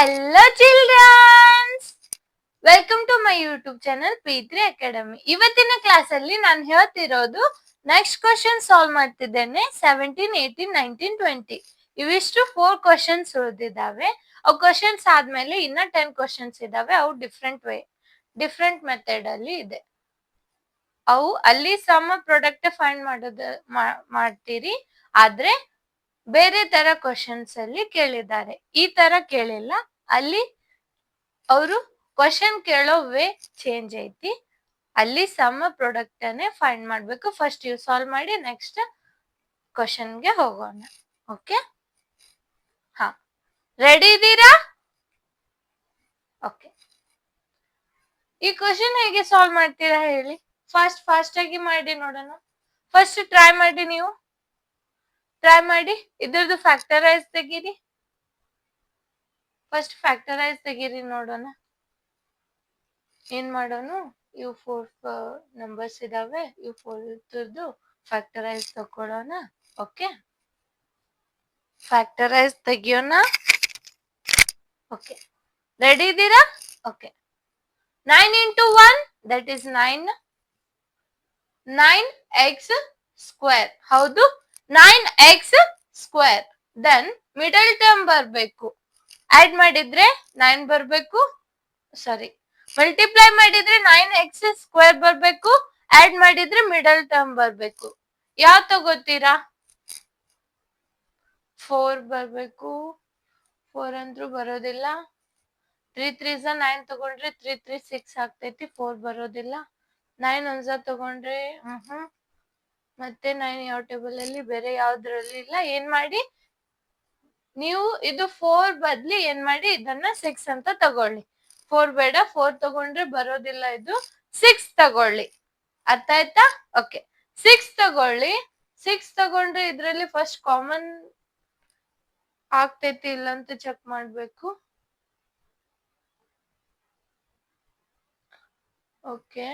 Hello children! Welcome to my YouTube channel P3 academy. ಇವತ್ತಿನ class ಅಲ್ಲಿ ನಾನು ಹೇಳ್ತಿರೋದು ನೆಕ್ಸ್ಟ್ ಕ್ವಶನ್ ಸಾಲ್ವ್ ಮಾಡ್ತಿದ್ದೇನೆ. 17, 18, 19, 20 ಇವಿಷ್ಟು 4 ಕ್ವಶನ್ಸ್ ಉಳಿದಿದ್ದಾವೆ. ಅವು ಕ್ವಶನ್ಸ್ ಆದ್ಮೇಲೆ ಇನ್ನ 10 ಕ್ವಶನ್ಸ್ ಇದಾವೆ. ಅವು ಡಿಫ್ರೆಂಟ್ ಮೆಥಡ್ ಅಲ್ಲಿ ಇದೆ. ಅವು ಅಲ್ಲಿ ಸಮ್ ಪ್ರಾಡಕ್ಟ್ ಫೈಂಡ್ ಮಾಡ್ತೀರಿ, ಆದ್ರೆ ಬೇರೆ ತರ ಕ್ವಶನ್ಸ್ ಅಲ್ಲಿ ಕೇಳಿದ್ದಾರೆ. ಈ ತರ ಕೇಳಿಲ್ಲ, ಅಲ್ಲಿ ಅವರು ಕ್ವಶನ್ ಕೇಳೋ ವೇ ಚೇಂಜ್ ಐತಿ. ಅಲ್ಲಿ ಸಮ್ ಪ್ರಾಡಕ್ಟ್ ಅನ್ನೇ ಫೈಂಡ್ ಮಾಡ್ಬೇಕು. ಫಸ್ಟ್ ಇವ್ ಸಾಲ್ವ್ ಮಾಡಿ ನೆಕ್ಸ್ಟ್ ಕ್ವಶನ್ಗೆ ಹೋಗೋಣ. ಓಕೆ, ಹಾ, ರೆಡಿ ಇದ್ದೀರಾ? ಓಕೆ, ಈ ಕ್ವಶನ್ ಹೇಗೆ ಸಾಲ್ವ್ ಮಾಡ್ತೀರಾ ಹೇಳಿ? ಫಾಸ್ಟ್ ಆಗಿ ಮಾಡಿ ನೋಡೋಣ. ಫಸ್ಟ್ ಟ್ರೈ ಮಾಡಿ, ನೀವು ಟ್ರೈ ಮಾಡಿ. ಇದ್ರದ್ದು ಫ್ಯಾಕ್ಟರೈಸ್ ತೆಗೀರಿ. ಫಸ್ಟ್ ಫ್ಯಾಕ್ಟರೈಸ್ ತೆಗೀರಿ ನೋಡೋಣ. ಏನ್ ಮಾಡೋಣ, ಇವು 4 ನಂಬರ್ಸ್ ಇದಾವೆ. ಇವು 4 ಫ್ಯಾಕ್ಟರೈಸ್ ತಕೊಳ್ಳೋಣ. ಓಕೆ, ಫ್ಯಾಕ್ಟರೈಸ್ ತೆಗಿಯೋಣ. ಓಕೆ, ರೆಡಿ ಇದ್ದೀರಾ? Okay, 9 into 1 that is 9. 9x square. ಹೌದು, 9x square. Then middle term ಬರ್ಬೇಕು. ಆಡ್ ಮಾಡಿದ್ರೆ 9 ಬರ್ಬೇಕು. ಸಾರಿ, ಮಲ್ಟಿಪ್ಲೈ ಮಾಡಿದ್ರೆ 9x ಸ್ಕ್ವೇರ್ ಬರ್ಬೇಕು. ಆಡ್ ಮಾಡಿದ್ರೆ ಮಿಡಲ್ ಟರ್ಮ್ ಬರ್ಬೇಕು. ಯಾವ ತಗೋತೀರಾ? 4 ಬರ್ಬೇಕು. 4 ಅಂದ್ರೂ ಬರೋದಿಲ್ಲ. 3 3s 9 ತಗೊಂಡ್ರೆ 3 3 6 ಆಗ್ತೈತಿ. 4 ಬರೋದಿಲ್ಲ. 9 ಒಂದ್ಸ ತಗೊಂಡ್ರೆ ಮತ್ತೆ 9 ಯಾವ ಟೇಬಲ್ ಅಲ್ಲಿ ಬೇರೆ ಯಾವ್ದ್ರಲ್ಲಿ ಇಲ್ಲ. ಏನ್ ಮಾಡಿ ನೀವು ಇದು 4 ಬದ್ಲಿ ಏನ್ ಮಾಡಿ ಇದನ್ನ 6 ಅಂತ ತಗೊಳ್ಳಿ. 4 ಬೇಡ, 4 ತಗೊಂಡ್ರೆ ಬರೋದಿಲ್ಲ. ಇದು 6 ತಗೊಳ್ಳಿ. ಅರ್ಥ ಆಯ್ತಾ? ಓಕೆ, 6 ತಗೊಳ್ಳಿ. 6 ತಗೊಂಡ್ರೆ ಇದ್ರಲ್ಲಿ ಫಸ್ಟ್ ಕಾಮನ್ ಆಗ್ತೈತಿ ಇಲ್ಲ ಅಂತ ಚೆಕ್ ಮಾಡ್ಬೇಕು. Okay,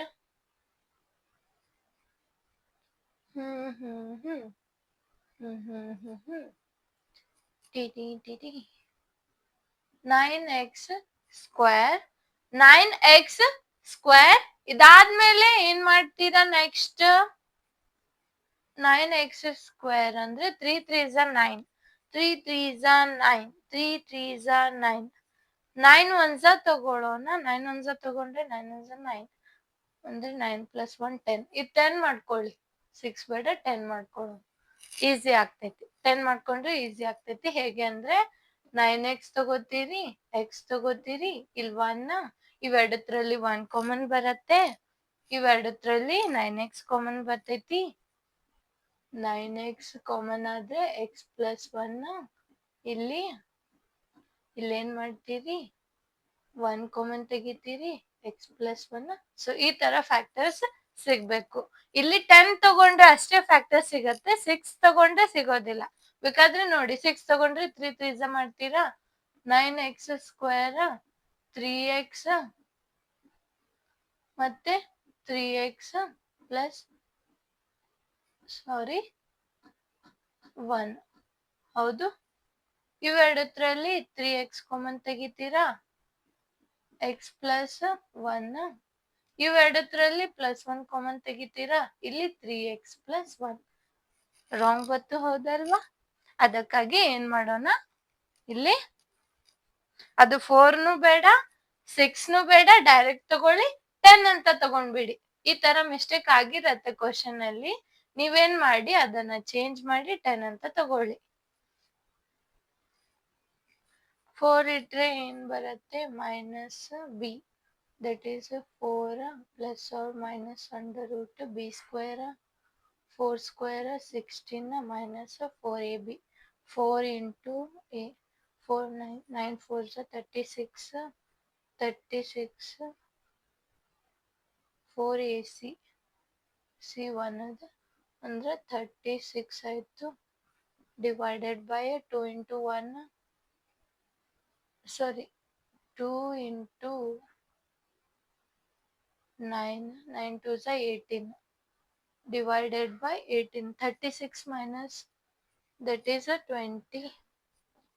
T 9x square. 9x square ಇದಾದ್ಮೇಲೆ ಏನ್ ಮಾಡ್ತೀರಾ ನೆಕ್ಸ್ಟ್? 9x ಸ್ಕ್ವೇರ್ ಅಂದ್ರೆ 3 3s 9. 3 3s 9. 3 3s 9. 9 ಒಂದ್ಸ ತಗೊಳ್ಳೋಣ. 9 ಒಂದ್ಸ ತಗೊಂಡ್ರೆ 9 ಒಂದ್ಸ 9 ಅಂದ್ರೆ 9 + 1 10. ಇದು 10 ಮಾಡ್ಕೊಳ್ಳಿ. 6 ಬೇಡ, 10 ಮಾಡ್ಕೊಳ್ಳೋಣ. ಈಸಿ ಆಗ್ತೈತಿ. 10 ಮಾಡ್ಕೊಂಡ್ರೆ ಈಸಿ ಆಗ್ತೈತಿ. ಹೇಗೆ ಅಂದ್ರೆ 9x ತಗೋತೀರಿ, x ತಗೋತೀರಿ, ಇಲ್ಲಿ 1. ಇವೆರಡತ್ರಲ್ಲಿ 1 ಕಾಮನ್ ಬರತ್ತೆ. ಇವೆರಡತ್ರಲ್ಲಿ 9x ಕಾಮನ್ ಬರ್ತೈತಿ. 9x ಕಾಮನ್ ಆದ್ರೆ x + 1. ಇಲ್ಲೇನ್ ಮಾಡ್ತೀರಿ? 1 ಕಾಮನ್ ತೆಗಿತೀರಿ, x + 1. ಸೊ ಈ ತರ ಫ್ಯಾಕ್ಟರ್ಸ್ ಸಿಗ್ಬೇಕು. ಇಲ್ಲಿ 10 ತಗೊಂಡ್ರೆ ಅಷ್ಟೇ ಫ್ಯಾಕ್ಟರ್ ಸಿಗತ್ತೆ. 6 ತಗೊಂಡ್ರೆ ಸಿಗೋದಿಲ್ಲ. ಬೇಕಾದ್ರೆ ನೋಡಿ, 6 ತಗೊಂಡ್ರೆ 3 3s ಮಾಡ್ತೀರಾ. 9x ಸ್ಕ್ವೇರ್ 3x ಮತ್ತೆ 3x ಪ್ಲಸ್ 1. ಹೌದು, ಇವೆರಡತ್ರಲ್ಲಿ 3x ಕಾಮನ್ ತೆಗಿತೀರಾ, x + 1. ಇವೆರಡತ್ರಲ್ಲಿ +1 ಕಾಮನ್ ತೆಗಿತೀರಾ, ಇಲ್ಲಿ 3x + 1. ರಾಂಗ್ ಬತ್ತು, ಹೌದಲ್ವಾ? ಅದಕ್ಕಾಗಿ ಏನ್ ಮಾಡೋಣ, ಇಲ್ಲಿ ಅದು 4 ಬೇಡ, 6 ಬೇಡ, ಡೈರೆಕ್ಟ್ ತಗೊಳ್ಳಿ, 10 ಅಂತ ತಗೊಂಡ್ಬಿಡಿ. ಈ ತರ ಮಿಸ್ಟೇಕ್ ಆಗಿರತ್ತೆ ಕ್ವಶನ್ ಅಲ್ಲಿ. ನೀವೇನ್ ಮಾಡಿ ಅದನ್ನ ಚೇಂಜ್ ಮಾಡಿ 10 ಅಂತ ತಗೊಳ್ಳಿ. 4 ಇಟ್ರೆ ಏನ್ ಬರುತ್ತೆ? -b. that is 4 ± √b². 4 square 16 - 4ab. 4 into a. 4 9 4s 36. 36 4ac. c1 ಅಂದ್ರೆ 36 ಆಯ್ತು. Divided by 2 into 1. Sorry, 2 into 9. 9 2s 18. divided by 18. 36 minus that is 20.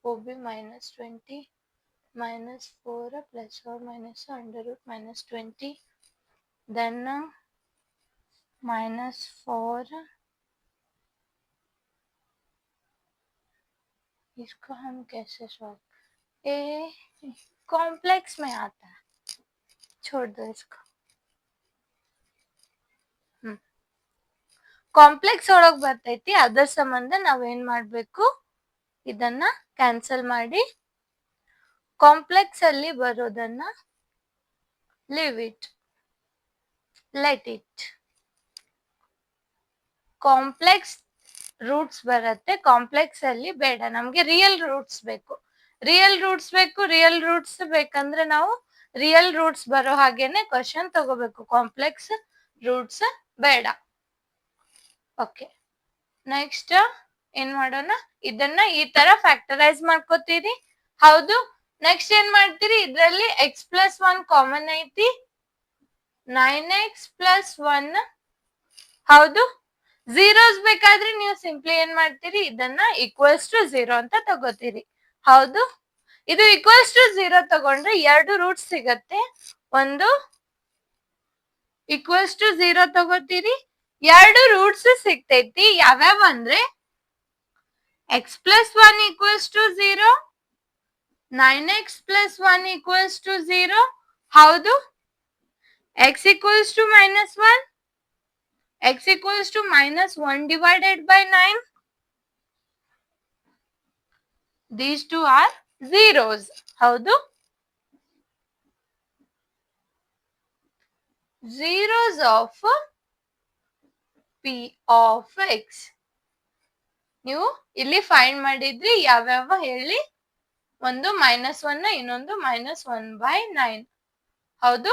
OB minus 20. -4 plus or minus under root -20, then -4, इसको हम कैसे सॉल्व, ए कॉम्प्लेक्स में आता है, छोड़ दो इसको. ಕಾಂಪ್ಲೆಕ್ಸ್ ಒಳಗ್ ಬರ್ತೈತಿ, ಅದರ ಸಂಬಂಧ ನಾವೇನ್ ಮಾಡ್ಬೇಕು, ಇದನ್ನ ಕ್ಯಾನ್ಸಲ್ ಮಾಡಿ ಕಾಂಪ್ಲೆಕ್ಸ್ ಅಲ್ಲಿ ಬರೋದನ್ನ leave it, let it. Complex roots ಬರುತ್ತೆ, ಕಾಂಪ್ಲೆಕ್ಸ್ ಅಲ್ಲಿ ಬೇಡ, ನಮ್ಗೆ ರಿಯಲ್ ರೂಟ್ಸ್ ಬೇಕು. ರಿಯಲ್ ರೂಟ್ಸ್ ಬೇಕಂದ್ರೆ ನಾವು ರಿಯಲ್ ರೂಟ್ಸ್ ಬರೋ ಹಾಗೇನೆ ಕ್ವಶನ್ ತಗೋಬೇಕು, ಕಾಂಪ್ಲೆಕ್ಸ್ ರೂಟ್ಸ್ ಬೇಡ. ಓಕೆ, ನೆಕ್ಸ್ಟ್ ಏನ್ ಮಾಡೋಣ, ಇದನ್ನ ಈ ತರ ಫ್ಯಾಕ್ಟರೈಸ್ ಮಾಡ್ಕೋತೀರಿ. ಹೌದು, ನೆಕ್ಸ್ಟ್ ಏನ್ ಮಾಡ್ತೀರಿ, ಇದ್ರಲ್ಲಿ x+1 ಕಾಮನ್ ಐತಿ, 9x+1. ಹೌದು, ಝೀರೋಸ್ ಬೇಕಾದ್ರೆ ನೀವು ಸಿಂಪ್ಲಿ ಏನ್ ಮಾಡ್ತೀರಿ, ಇದನ್ನ =0 ಅಂತ ತಗೋತೀರಿ. ಹೌದು, ಇದು =0 ತಗೊಂಡ್ರೆ 2 ರೂಟ್ಸ್ ಸಿಗತ್ತೆ. ಒಂದು =0 ತಗೋತೀರಿ, 2 ರೂಟ್ಸ್ ಸಿಗ್ತೈತಿ. ಯಾವ್ಯಾವ ಅಂದ್ರೆ x+1 = 0, 9x+1 = 0. ಹೌದು, x = -1, x = -1 divided by 9. These two are zeros. ಹೌದು, zeros of p of x. ನೀವು ಇಲ್ಲಿ ಫೈಂಡ್ ಮಾಡಿದ್ರಿ ಯಾವ್ಯಾವ ಹೇಳಿ, ಒಂದು -1, ಇನ್ನೊಂದು -1/9. ಹೌದು,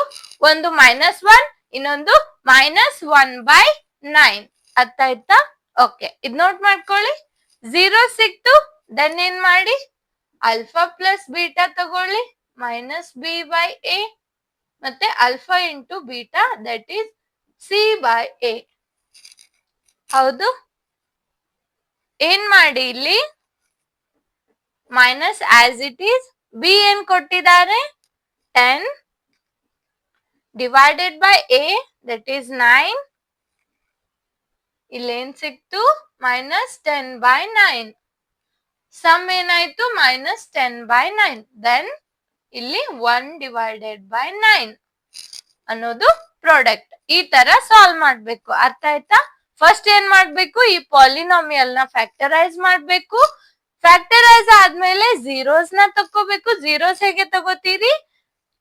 ಒಂದು -1, ಇನ್ನೊಂದು -1/9. ಅರ್ಥ ಆಯ್ತಾ? ಓಕೆ, ಇದ್ ನೋಟ್ ಮಾಡ್ಕೊಳ್ಳಿ. 0 ಸಿಕ್ತು, ದೆನ್ ಏನ್ ಮಾಡಿ, ಆಲ್ಫಾ ಪ್ಲಸ್ ಬೀಟಾ ತಗೊಳ್ಳಿ, -b/a, ಮತ್ತೆ alpha into beta, that is c/a. ಹೌದು, ಏನ್ ಮಾಡಿ ಇಲ್ಲಿ minus as it is, B ಏನ್ ಕೊಟ್ಟಿದ್ದಾರೆ 10 divided by A, that is 9. ಇಲ್ಲೇನ್ ಸಿಕ್ತು, -10/9. ಸಮ್ ಏನಾಯ್ತು, -10/9. ದೆನ್ ಇಲ್ಲಿ 1 ಡಿವೈಡೆಡ್ ಬೈ 9 ಅನ್ನೋದು ಪ್ರಾಡಕ್ಟ್. ಈ ತರ ಸಾಲ್ವ್ ಮಾಡ್ಬೇಕು. ಅರ್ಥ ಆಯ್ತಾ? ಫಸ್ಟ್ ಏನ್ ಮಾಡ್ಬೇಕು, ಈ ಪಾಲಿನಾಮಿಯಲ್ ನ ಫ್ಯಾಕ್ಟರೈಸ್ ಮಾಡ್ಬೇಕು. ಫ್ಯಾಕ್ಟರೈಸ್ ಆದ್ಮೇಲೆ ಝೀರೋಸ್ ನ ತಗೋಬೇಕು. ಝೀರೋಸ್ ಹೇಗೆ ತಗೋತೀರಿ,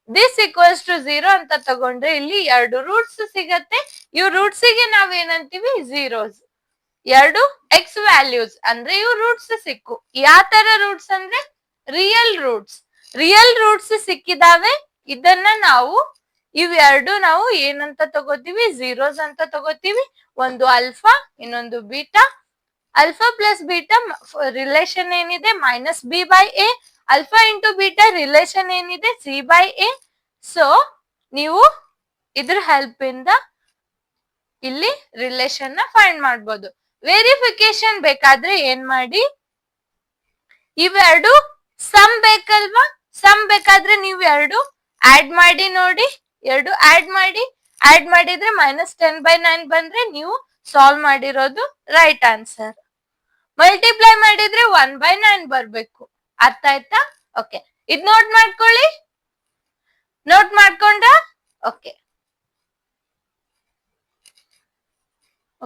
ದಿಸ್ = 0 ಅಂತ ತಗೊಂಡ್ರೆ ಇಲ್ಲಿ 2 ರೂಟ್ಸ್ ಸಿಗತ್ತೆ. ಇವ್ ರೂಟ್ಸ್ ಗೆ ನಾವ್ ಏನಂತೀವಿ, ಝೀರೋಸ್. 2 x ವ್ಯಾಲ್ಯೂಸ್ ಅಂದ್ರೆ ಇವ್ ರೂಟ್ಸ್ ಸಿಕ್ಕು. ಯಾವ ತರ ರೂಟ್ಸ್ ಅಂದ್ರೆ ರಿಯಲ್ ರೂಟ್ಸ್. ರಿಯಲ್ ರೂಟ್ಸ್ ಸಿಕ್ಕಿದಾವೆ. ಇದನ್ನ ನಾವು ಇವೆರಡು ನಾವು ಏನಂತ ತಗೋತೀವಿ, ಝೀರೋಸ್ ಅಂತ ತಗೋತೀವಿ. ಒಂದು ಆಲ್ಫಾ, ಇನ್ನೊಂದು beta. Alpha plus beta relation ಏನಿದೆ -b/a, alpha into beta relation ಏನಿದೆ c/a. ಸೊ ನೀವು ಇದ್ರ ಹೆಲ್ಪ್ ಇಂದ ಇಲ್ಲಿ ರಿಲೇಶನ್ ನ ಫೈಂಡ್ ಮಾಡ್ಬೋದು. ವೆರಿಫಿಕೇಶನ್ ಬೇಕಾದ್ರೆ ಏನ್ ಮಾಡಿ, ಇವೆರಡು ಸಮ್ ಬೇಕಲ್ವಾ, ಸಮ್ ಬೇಕಾದ್ರೆ ನೀವು ಎರಡು ಆಡ್ ಮಾಡಿ ನೋಡಿ. ಎರಡು ಆಡ್ ಮಾಡಿದ್ರೆ -10/9 ಬಂದ್ರೆ ನೀವು ಸಾಲ್ವ್ ಮಾಡಿರೋದು ರೈಟ್ ಆನ್ಸರ್. ಮಲ್ಟಿಪ್ಲೈ ಮಾಡಿದ್ರೆ 1/9 ಬರ್ಬೇಕು. ಅರ್ಥ ಆಯ್ತಾ? ಓಕೆ, ಇದ್ ನೋಟ್ ಮಾಡ್ಕೊಳ್ಳಿ. ನೋಟ್ ಮಾಡ್ಕೊಂಡ? ಓಕೆ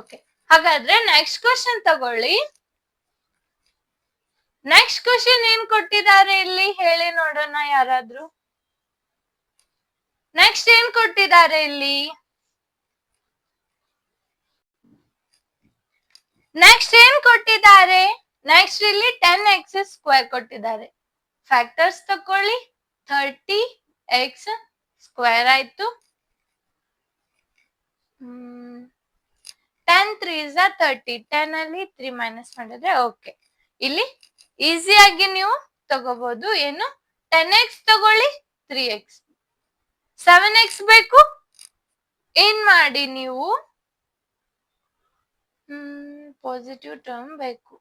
ಓಕೆ, ಹಾಗಾದ್ರೆ ನೆಕ್ಸ್ಟ್ ಕ್ವಶನ್ ತಗೊಳ್ಳಿ. ನೆಕ್ಸ್ಟ್ ಕ್ವಶನ್ ಏನ್ ಕೊಟ್ಟಿದ್ದಾರೆ ಇಲ್ಲಿ ಹೇಳಿ ನೋಡೋಣ ಯಾರಾದ್ರೂ. ನೆಕ್ಸ್ಟ್ ಏನ್ ಕೊಟ್ಟಿದ್ದಾರೆ ಇಲ್ಲಿ, ನೆಕ್ಸ್ಟ್ ಏನ್ ಕೊಟ್ಟಿದ್ದಾರೆ, ನೆಕ್ಸ್ಟ್ ಇಲ್ಲಿ 10x² ಕೊಟ್ಟಿದ್ದಾರೆ. ಫ್ಯಾಕ್ಟರ್ಸ್ ತಕೊಳ್ಳಿ, 30x² ಆಯ್ತು. 10 3s are 30. 10 ಅಲ್ಲಿ 3 ಮೈನಸ್ ಮಾಡಿದ್ರೆ ಓಕೆ. ಇಲ್ಲಿ ಈಸಿಯಾಗಿ ನೀವು ತಗೋಬಹುದು. ಏನು, 10x ತಗೊಳ್ಳಿ, 3x. 7x ಬೇಕು, ಏನ್ ಮಾಡಿ ನೀವು ಪಾಸಿಟಿವ್ ಟರ್ಮ್ ಬೇಕು.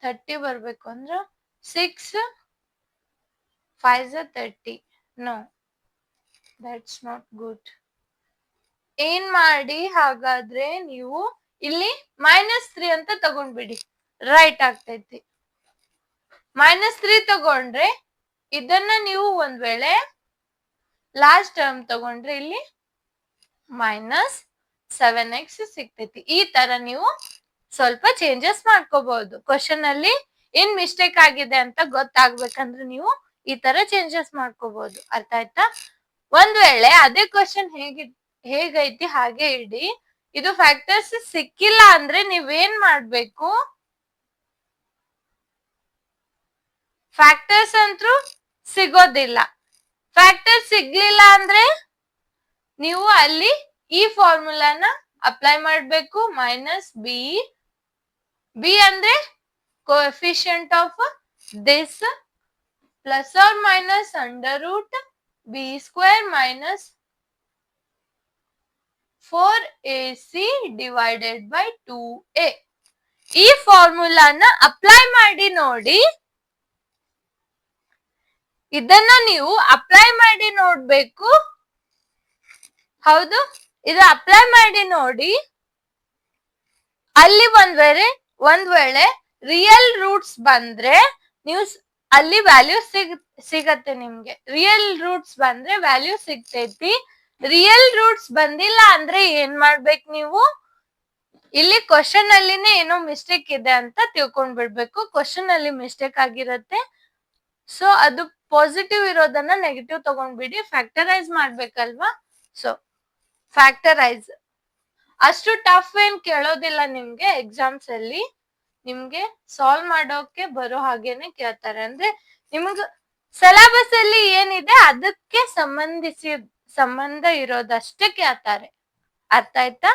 30 ಬರ್ಬೇಕು ಅಂದ್ರ 6 5 30. No, that's not good. ಏನ್ ಮಾಡಿ ಹಾಗಾದ್ರೆ ನೀವು ಇಲ್ಲಿ -3 ಅಂತ ತಗೊಂಡ್ಬಿಡಿ, ರೈಟ್ ಆಗ್ತೈತಿ. -3 ತಗೊಂಡ್ರೆ ಇದನ್ನ ನೀವು ಒಂದ್ ವೇಳೆ ಲಾಸ್ಟ್ ಟರ್ಮ್ ತಗೊಂಡ್ರೆ ಇಲ್ಲಿ -7x ಸಿಗ್ತೈತಿ. ಈ ತರ ನೀವು ಸ್ವಲ್ಪ ಚೇಂಜಸ್ ಮಾಡ್ಕೋಬಹುದು. ಕ್ವಶನ್ ಅಲ್ಲಿ ಏನ್ ಮಿಸ್ಟೇಕ್ ಆಗಿದೆ ಅಂತ ಗೊತ್ತಾಗ್ಬೇಕಂದ್ರೆ ನೀವು ಈ ತರ ಚೇಂಜಸ್ ಮಾಡ್ಕೋಬಹುದು. ಅರ್ಥ ಆಯ್ತಾ? ಒಂದ್ ವೇಳೆ ಅದೇ ಕ್ವಶನ್ ಹೇಗೈತಿ ಹಾಗೆ ಇಡಿ. ಇದು ಫ್ಯಾಕ್ಟರ್ಸ್ ಸಿಕ್ಕಿಲ್ಲ ಅಂದ್ರೆ ನೀವೇನ್ ಮಾಡ್ಬೇಕು, ಫ್ಯಾಕ್ಟರ್ಸ್ ಅಂತೂ ಸಿಗೋದಿಲ್ಲ. ಫ್ಯಾಕ್ಟರ್ಸ್ ಸಿಗ್ಲಿಲ್ಲ ಅಂದ್ರೆ ನೀವು ಅಲ್ಲಿ ಈ ಫಾರ್ಮುಲಾನ ಅಪ್ಲೈ ಮಾಡ್ಬೇಕು. -b ಅಂದ್ರೆ coefficient of this plus or minus √b² -4ac / 2a. ಈ ಫಾರ್ಮುಲಾನ ಅಪ್ಲೈ ಮಾಡಿ ನೋಡಿ. ಇದನ್ನ ನೀವು ಅಪ್ಲೈ ಮಾಡಿ ನೋಡ್ಬೇಕು. ಹೌದು, ಇದು ಅಪ್ಲೈ ಮಾಡಿ ನೋಡಿ. ಅಲ್ಲಿ ಒಂದ್ ವೇಳೆ ರಿಯಲ್ ರೂಟ್ಸ್ ಬಂದ್ರೆ ನೀವು ಅಲ್ಲಿ ವ್ಯಾಲ್ಯೂ ಸಿಗತ್ತೆ ನಿಮ್ಗೆ. ರಿಯಲ್ ರೂಟ್ಸ್ ಬಂದ್ರೆ ವ್ಯಾಲ್ಯೂ ಸಿಗ್ತೈತಿ. ರಿಯಲ್ ರೂಟ್ಸ್ ಬಂದಿಲ್ಲ ಅಂದ್ರೆ ಏನ್ ಮಾಡ್ಬೇಕು ನೀವು, ಇಲ್ಲಿ ಕ್ವಶನ್ ಅಲ್ಲಿನೇ ಏನೋ ಮಿಸ್ಟೇಕ್ ಇದೆ ಅಂತ ತಿಳ್ಕೊಂಡ್ ಬಿಡ್ಬೇಕು. ಕ್ವಶನ್ ಅಲ್ಲಿ ಮಿಸ್ಟೇಕ್ ಆಗಿರತ್ತೆ. ಸೊ ಅದು ಪಾಸಿಟಿವ್ ಇರೋದನ್ನ ನೆಗೆಟಿವ್ ತಗೊಂಡ್ಬಿಡಿ. ಫ್ಯಾಕ್ಟರೈಸ್ ಮಾಡ್ಬೇಕಲ್ವಾ? ಸೊ ಫ್ಯಾಕ್ಟರೈಸ್ ಅಷ್ಟು ಟಫ್ ಏನ್ ಕೇಳೋದಿಲ್ಲ ನಿಮ್ಗೆ. ಎಕ್ಸಾಮ್ಸ್ ಅಲ್ಲಿ ನಿಮ್ಗೆ ಸಾಲ್ವ್ ಮಾಡೋಕೆ ಬರೋ ಹಾಗೇನೆ ಕೇಳ್ತಾರೆ. ಅಂದ್ರೆ ನಿಮಗ್ ಸಿಲೆಬಸ್ ಅಲ್ಲಿ ಏನಿದೆ ಅದಕ್ಕೆ ಸಂಬಂಧ ಇರೋದಷ್ಟೇ ಕೇಳ್ತಾರೆ. ಅರ್ಥ ಆಯ್ತಾ?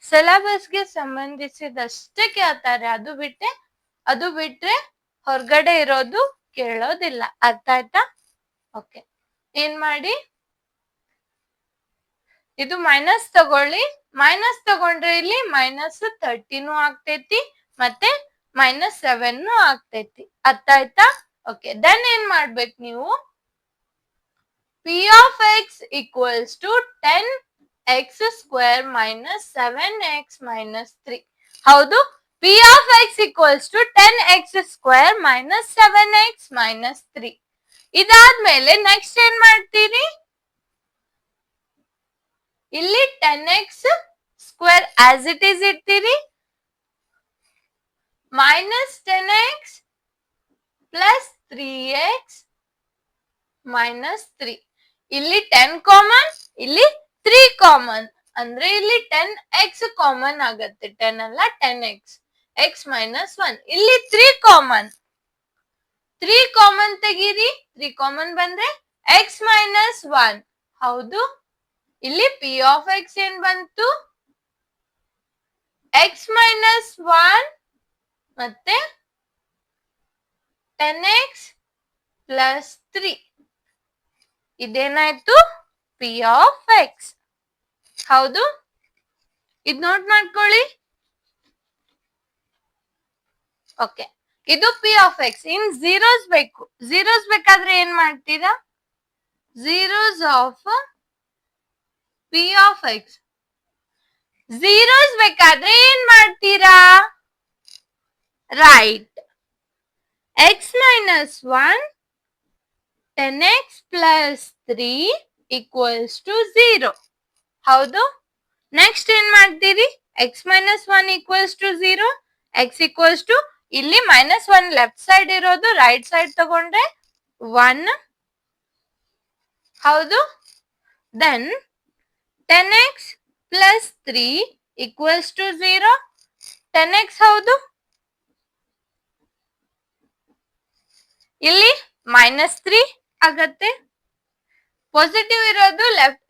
ಸಿಲೆಬಸ್ಗೆ ಸಂಬಂಧಿಸಿದಷ್ಟೇ ಕೇಳ್ತಾರೆ. ಅದು ಬಿಟ್ರೆ ಹೊರಗಡೆ ಇರೋದು ಕೇಳೋದಿಲ್ಲ. ಅರ್ಥ ಆಯ್ತಾ? ಓಕೆ, ಏನ್ ಮಾಡಿ, ಇದು ಮೈನಸ್ ತಗೊಳ್ಳಿ. ಮೈನಸ್ ತಗೊಂಡ್ರೆ ಇಲ್ಲಿ -30 ಆಗ್ತೈತಿ ಮತ್ತೆ -7 ಆಗ್ತೈತಿ. ಅರ್ಥ ಆಯ್ತಾ? ಓಕೆ, ದೆನ್ ಏನ್ ಮಾಡ್ಬೇಕು ನೀವು, p of x equals to 10x² - 7x - 3. ಹೌದು, p of x equals to 10x² - 7x - 3. ಇದಾದ್ಮೇಲೆ ನೆಕ್ಸ್ಟ್ ಏನ್ ಮಾಡ್ತೀರಿ, ಇಲ್ಲಿ 10x² ಆಸ್ ಇಟ್ ಈಸ್ ಇಡ್ತೀರಿ, -10x ಪ್ಲಸ್ 3x - 3. ಇಲ್ಲಿ 10 ಕಾಮನ್, ಇಲ್ಲಿ 3 ಕಾಮನ್, ಅಂದ್ರೆ ಇಲ್ಲಿ 10x ಕಾಮನ್ ಆಗತ್ತೆ. 10 ಅಲ್ಲ 10x, x - 1. ಇಲ್ಲಿ 3 ಕಾಮನ್, 3 ಕಾಮನ್ ತೆಗೀರಿ. 3 ಕಾಮನ್ ಬಂದ್ರೆ x - 1. ಹೌದು, ಇಲ್ಲಿ p of x ಏನ್ ಬಂತು, x - 1 ಮತ್ತೆ 10x plus 3. ಇದೇನಾಯ್ತು, p of x. ಹೌದು, ಇದ್ ನೋಟ್ ಮಾಡ್ಕೊಳ್ಳಿ. ಓಕೆ, ಇದು p of x. In zeros ಬೇಕು. ಝೀರೋಸ್ ಬೇಕಾದ್ರೆ ಏನ್ ಮಾಡ್ತೀರಾ, zeros of p of x. ಝೀರೋಸ್ ಬೇಕಾದ್ರೆ ಏನ್ ಮಾಡ್ತೀರಾ, right, x - 1 10x plus 3 equals to 0. ಹೌದು, ನೆಕ್ಸ್ಟ್ ಏನ್ ಮಾಡ್ತೀರಿ, x - 1 equals to 0. x equals to ಇಲ್ಲಿ -1 ಲೆಫ್ಟ್ ಸೈಡ್ ಇರೋದು ರೈಟ್ ಸೈಡ್ ತಗೊಂಡ್ರೆ 1. ಹೌದು, then 10x plus 3 equals to 0. 10x ಹೌದು, ಇಲ್ಲಿ -3 ಆಗತ್ತೆ. ಪಾಸಿಟಿವ್ ಇರೋದು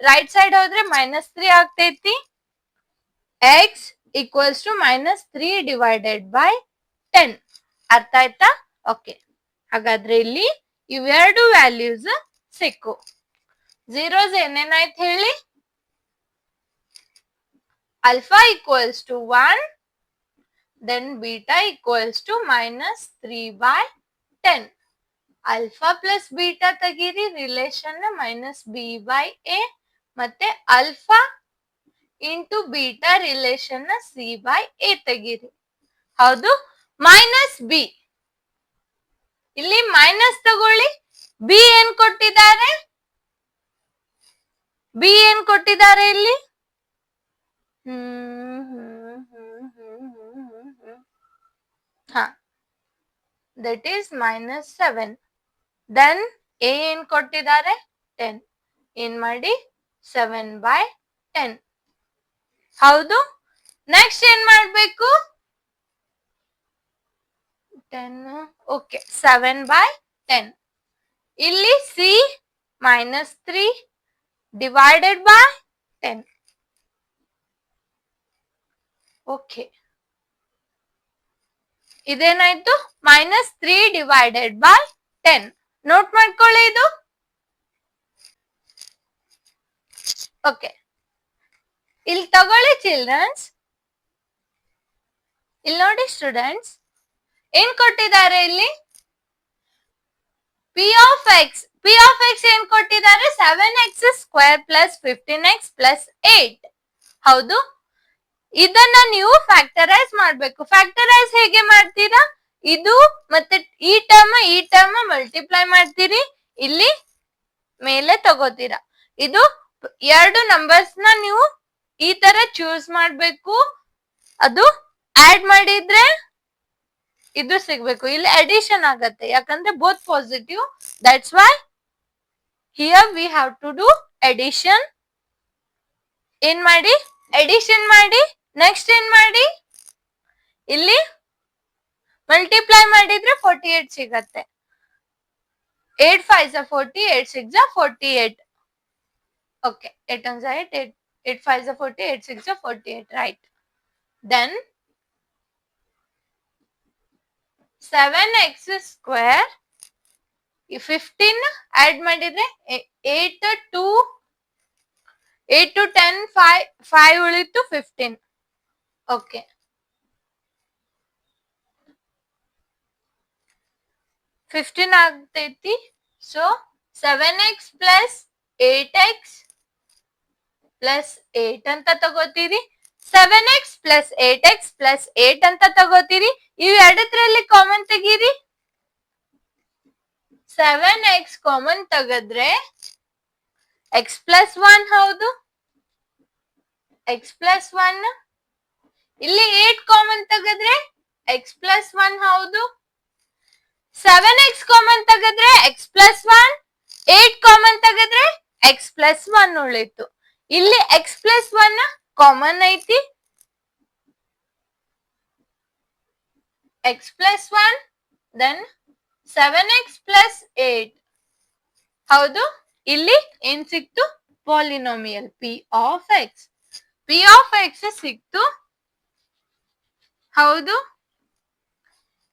ರೈಟ್ ಸೈಡ್ ಹೋದ್ರೆ -3 ಆಗ್ತೈತಿ. x equals to -3 / 10. ಅರ್ಥ ಆಯ್ತಾ? ಓಕೆ, ಹಾಗಾದ್ರೆ ಇಲ್ಲಿ ಇವೆರಡು ವ್ಯಾಲ್ಯೂಸ್ ಸಿಕ್ಕು. ಝೀರೋಸ್ ಏನೇನಾಯ್ತು ಹೇಳಿ, alpha equals to 1, then beta equals to minus 3/10. Alpha plus beta ತೆಗೀರಿ, relation minus B by A, ಮತ್ತೆ alpha into beta relation C by A ತೆಗೀರಿ. ಹೌದು, ಮೈನಸ್ ಬಿ, ಇಲ್ಲಿ ಮೈನಸ್ ತಗೊಳ್ಳಿ. ಬಿ ಏನ್ ಕೊಟ್ಟಿದ್ದಾರೆ? ಬಿ ಏನ್ ಕೊಟ್ಟಿದ್ದಾರೆ ಇಲ್ಲಿ? ಹಾ, ದಟ್ ಈಸ್ -7. ದೆನ್ ಎ ಏನ್ ಕೊಟ್ಟಿದ್ದಾರೆ? 10. ಏನ್ ಮಾಡಿ? 7/10. ಹೌದು, ನೆಕ್ಸ್ಟ್ ಏನ್ ಮಾಡ್ಬೇಕು? 10. ಓಕೆ, 7/10. ಇಲ್ಲಿ ಸಿ -3 ಡಿವೈಡೆಡ್ ಬೈ 10. ಓಕೆ, ಇದೇನಾಯ್ತು? -3 ಡಿವೈಡೆಡ್ ಬೈ 10. ನೋಟ್ ಮಾಡ್ಕೊಳ್ಳಿ ಇದು. ಓಕೆ, ಇಲ್ಲಿ ತಗೊಳ್ಳಿ ಚಿಲ್ಡ್ರನ್ಸ್. ಇಲ್ಲಿ ನೋಡಿ ಸ್ಟೂಡೆಂಟ್ಸ್, ಏನ್ ಕೊಟ್ಟಿದ್ದಾರೆ ಇಲ್ಲಿ? P of X. P of X ಏನ್ ಕೊಟ್ಟಿದ್ದಾರೆ? 7x² plus 15x plus 8. ಹೌದು, ಇದನ್ನ ನೀವು ಫ್ಯಾಕ್ಟರೈಸ್ ಮಾಡ್ಬೇಕು. ಫ್ಯಾಕ್ಟರೈಸ್ ಹೇಗೆ ಮಾಡ್ತೀರಾ? ಇದು ಮತ್ತೆ ಈ ಟರ್ಮ್ ಮಲ್ಟಿಪ್ಲೈ ಮಾಡ್ತೀರಿ, ಇಲ್ಲಿ ಮೇಲೆ ತಗೋತೀರಾ. ಇದು ಎರಡು ನಂಬರ್ಸ್ ನ ನೀವು ಈ ತರ ಚೂಸ್ ಮಾಡ್ಬೇಕು. ಅದು ಆಡ್ ಮಾಡಿದ್ರೆ ಇದು ಸಿಗ್ಬೇಕು. ಇಲ್ಲಿ ಅಡಿಷನ್ ಆಗತ್ತೆ, ಯಾಕಂದ್ರೆ both positive. That's why here we have to do addition. ಏನ್ ಮಾಡಿ? ಅಡಿಷನ್ ಮಾಡಿ. ನೆಕ್ಸ್ಟ್ ಏನ್ ಮಾಡಿ? ಇಲ್ಲಿ ಮಲ್ಟಿಪ್ಲೈ ಮಾಡಿದ್ರೆ 48 ಸಿಗತ್ತೆ. 8 5 40, 8 6 48. Okay, 8 1 8, 8 5 40, 8 6 48. Right. Then 7x² 15 add ಮಾಡಿದ್ರೆ 8 to 10 5 ಉಳಿತು 15. ಓಕೆ, 15 ಆಗ್ತೈತಿ. So 7x plus 8x plus 8 ಅಂತ ತಗೋತೀರಿ. 7x ಪ್ಲಸ್ 8x ಪ್ಲಸ್ 8 ಅಂತ ತಗೋತೀರಿ. ಇವು ಎರಡರಲ್ಲಿ ಕಾಮನ್ ತೆಗೀರಿ. 7x ಕಾಮನ್ ತೆಗೆದ್ರೆ x ಪ್ಲಸ್ 1. ಹೌದು, x ಪ್ಲಸ್ 1. ಇಲ್ಲಿ 8 ಕಾಮನ್ ತೆಗೆದ್ರೆ x ಪ್ಲಸ್ 1. ಹೌದು, 7x ಕಾಮನ್ ತೆಗೆದ್ರೆ x ಪ್ಲಸ್ 1, 8 ಕಾಮನ್ ತೆಗೆದ್ರೆ x ಪ್ಲಸ್ 1 ಉಳಿತು. ಇಲ್ಲಿ x ಪ್ಲಸ್ 1 ಕಾಮನ್ ಐತಿ. x plus 1, then 7x plus 8. ಹೌದು, ಇಲ್ಲಿ ಏನ್ ಸಿಕ್ತು? Polynomial P of X. P of X ಸಿಕ್ತು. ಹೌದು,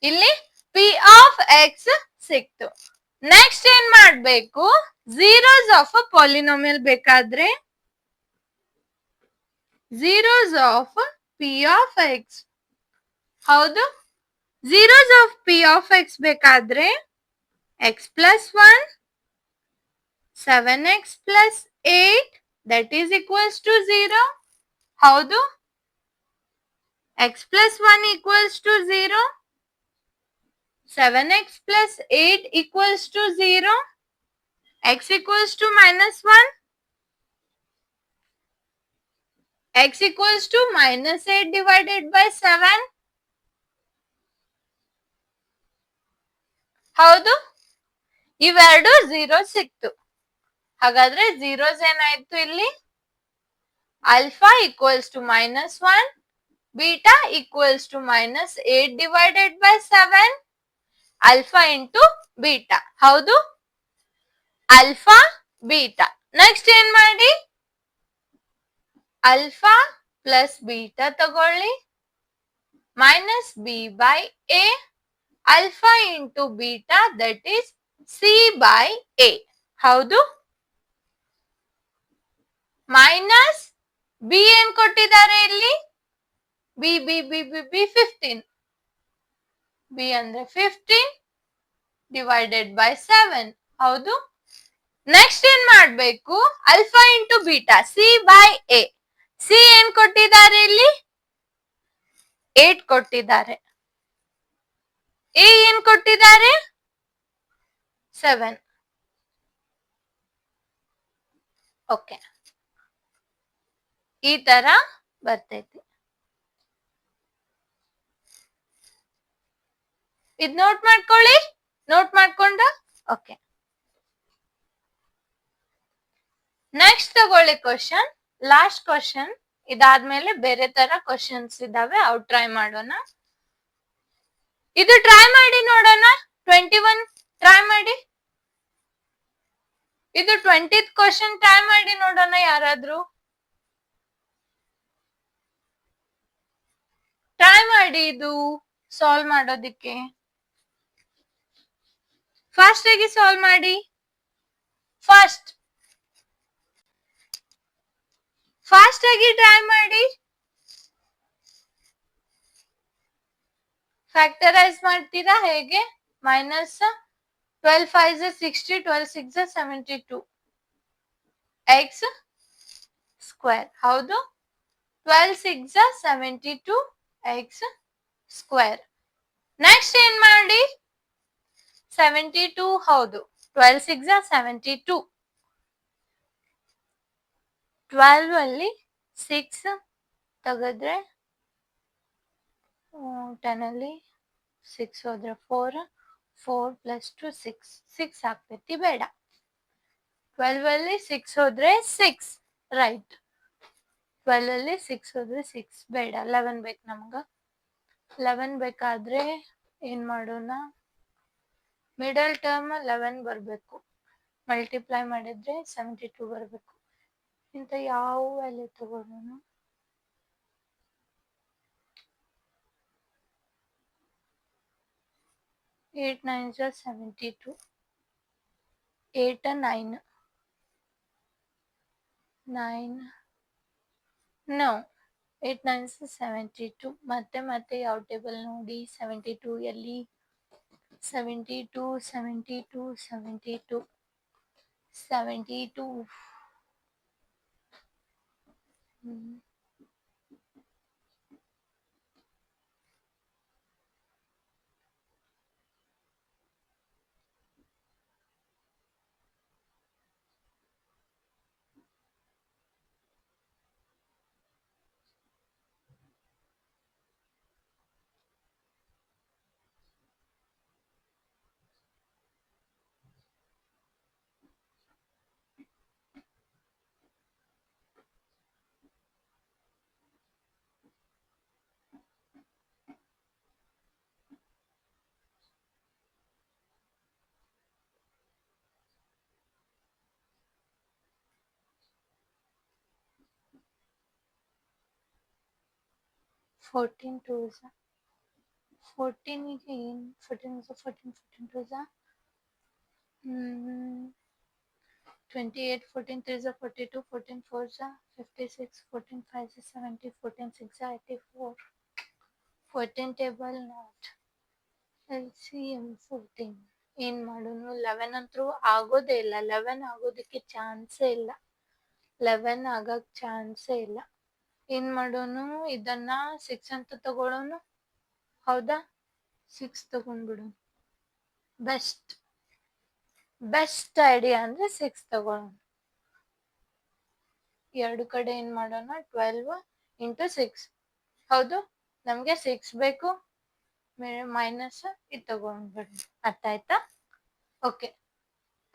ಇಲ್ಲಿ ಪಿ ಆಫ್ ಎಕ್ಸ್ ಸಿಕ್ತು. ನೆಕ್ಸ್ಟ್ ಏನ್ ಮಾಡ್ಬೇಕು? ಝೀರೋಸ್ ಆಫ್ ಪಾಲಿನೋಮಿಯಲ್ ಬೇಕಾದ್ರೆ zeros of P of X. ಹೌದು, zeros of P of X ಬೇಕಾದ್ರೆ x plus 1, 7x plus 8 that is equals to 0. ಹೌದು, x plus 1 equals to 0, 7x plus 8 equals to 0, x equals to -1, x equals to -8 divided by 7. ಹೌದು, ಇವೆರಡು zero ಸಿಕ್ತು. ಹಾಗಾದ್ರೆ zeros ಏನಾಯ್ತು ಇಲ್ಲಿ? Alpha equals to -1, beta equals to -8 divided by 7, alpha into beta. ಹೌದು, alpha beta. Next ಏನ್ ಮಾಡಿ? Alpha plus beta ತಗೊಳ್ಳಿ, minus B by a, alpha into beta that is c by A. ಹೌದು, minus b ಏನ್ ಕೊಟ್ಟಿದ್ದಾರೆ ಇಲ್ಲಿ? B b b b b 15. B ಅಂದ್ರೆ 15 divided by 7. ಹೌದು. ನೆಕ್ಸ್ಟ್ ಏನ್ ಮಾಡ್ಬೇಕು? Alpha into beta c by a. C ಏನ್ ಕೊಟ್ಟಿದ್ದಾರೆ ಇಲ್ಲಿ? 8 ಕೊಟ್ಟಿದ್ದಾರೆ. ಎ ಏನ್ ಕೊಟ್ಟಿದ್ದಾರೆ? 7. ಓಕೆ, ಈ ತರ ಬರ್ತೈತಿ. ಇದ್ ನೋಟ್ ಮಾಡ್ಕೊಳ್ಳಿ. ನೋಟ್ ಮಾಡ್ಕೊಂಡ ಓಕೆ. ನೆಕ್ಸ್ಟ್ ತಗೊಳ್ಳಿ ಕ್ವಶನ್, ಲಾಸ್ಟ್ ಕ್ವಶನ್. ಇದಾದ್ಮೇಲೆ ಬೇರೆ ತರ ಕ್ವಶನ್ಸ್ ಇದಾವೆ, ಅವು ಟ್ರೈ ಮಾಡೋಣ. ಇದು ಟ್ರೈ ಮಾಡಿ ನೋಡೋಣ. 21 ಟ್ರೈ ಮಾಡಿ. ಇದು 20th ಕ್ವಶನ್ ಟ್ರೈ ಮಾಡಿ ನೋಡೋಣ ಯಾರಾದ್ರೂ. ಟ್ರೈ ಮಾಡಿ ಇದು ಸಾಲ್ವ್ ಮಾಡೋದಿಕ್ಕೆ. ಫಾಸ್ಟ್ ಆಗಿ ಸಾಲ್ವ್ ಮಾಡಿ. ಫಾಸ್ಟ್ ಆಗಿ ಟ್ರೈ ಮಾಡಿ. ಫ್ಯಾಕ್ಟರೈಸ್ ಮಾಡ್ತೀರಾ ಹೇಗೆ? Minus 12 5 60, 12 6 72 X square. ಹೌದು, 12 6 72 ಎಕ್ಸ್ ಸ್ಕ್ವೇರ್. ನೆಕ್ಸ್ಟ್ ಏನ್ ಮಾಡಿ? 72. ಹೌದು, 12 6 72. 12 ಅಲ್ಲಿ 6 ತೆಗೆದ್ರೆ 10 ಅಲ್ಲಿ 6 ಹೋದ್ರೆ 4 + 2 6 ಆಗ್ತೈತಿ. ಬೇಡ. 12 ಅಲ್ಲಿ 6 ಹೋದ್ರೆ 6 ರೈಟ್. 12 ಅಲ್ಲಿ 6 ಹೋದ್ರೆ 6 ಬೇಡ. 11 ಬೇಕು ನಮ್ಗ. 11 ಬೇಕಾದ್ರೆ ಏನ್ ಮಾಡೋಣ? ಮಿಡಲ್ ಟರ್ಮ್ 11 ಬರ್ಬೇಕು. ಮಲ್ಟಿಪ್ಲೈ ಮಾಡಿದ್ರೆ 72 ಬರ್ಬೇಕು. ಇಂತ ಯಾವ ವ್ಯಾಲ್ಯೂ ತಗೊಳ್ಳೋಣ? 8 9 72. 8 9 ನೋ. 8 9 72. ಮತ್ತೆ ಯಾವ ಟೇಬಲ್ ನೋಡಿ? 72 ಎಲ್ಲಿ? 72 72 72 72. 14 2s 14 ಗೆ ಏನು? 14 14 2s 28. 14 3s 42. 14 4s 56. 14 5s 70. 14 6s 84. 14 table not. LCM 14. ಏನ್ ಮಾಡೋಣ? 11 ಅಂತೂ ಆಗೋದೇ ಇಲ್ಲ. 11 ಆಗೋದಕ್ಕೆ ಚಾನ್ಸೇ ಇಲ್ಲ. 11 ಆಗಕ್ ಚಾನ್ಸೇ ಇಲ್ಲ. ಏನ್ ಮಾಡೋಣ? ಇದನ್ನ 6 ಅಂತ ತಗೊಳ್ಳೋಣ. ಹೌದಾ? 6 ತಗೊಂಡ್ಬಿಡೋಣ. ಬೆಸ್ಟ್ ಐಡಿಯಾ ಅಂದ್ರೆ 6 ತಗೊಳ್ಳೋಣ. ಎರಡು ಕಡೆ ಏನ್ ಮಾಡೋಣ? 12 × 6. ಹೌದು, ನಮ್ಗೆ 6 ಬೇಕು. ಮೈನಸ್ ಇದು ತಗೊಂಡ್ಬಿಡಿ. ಅರ್ಥ ಆಯ್ತಾ? ಓಕೆ.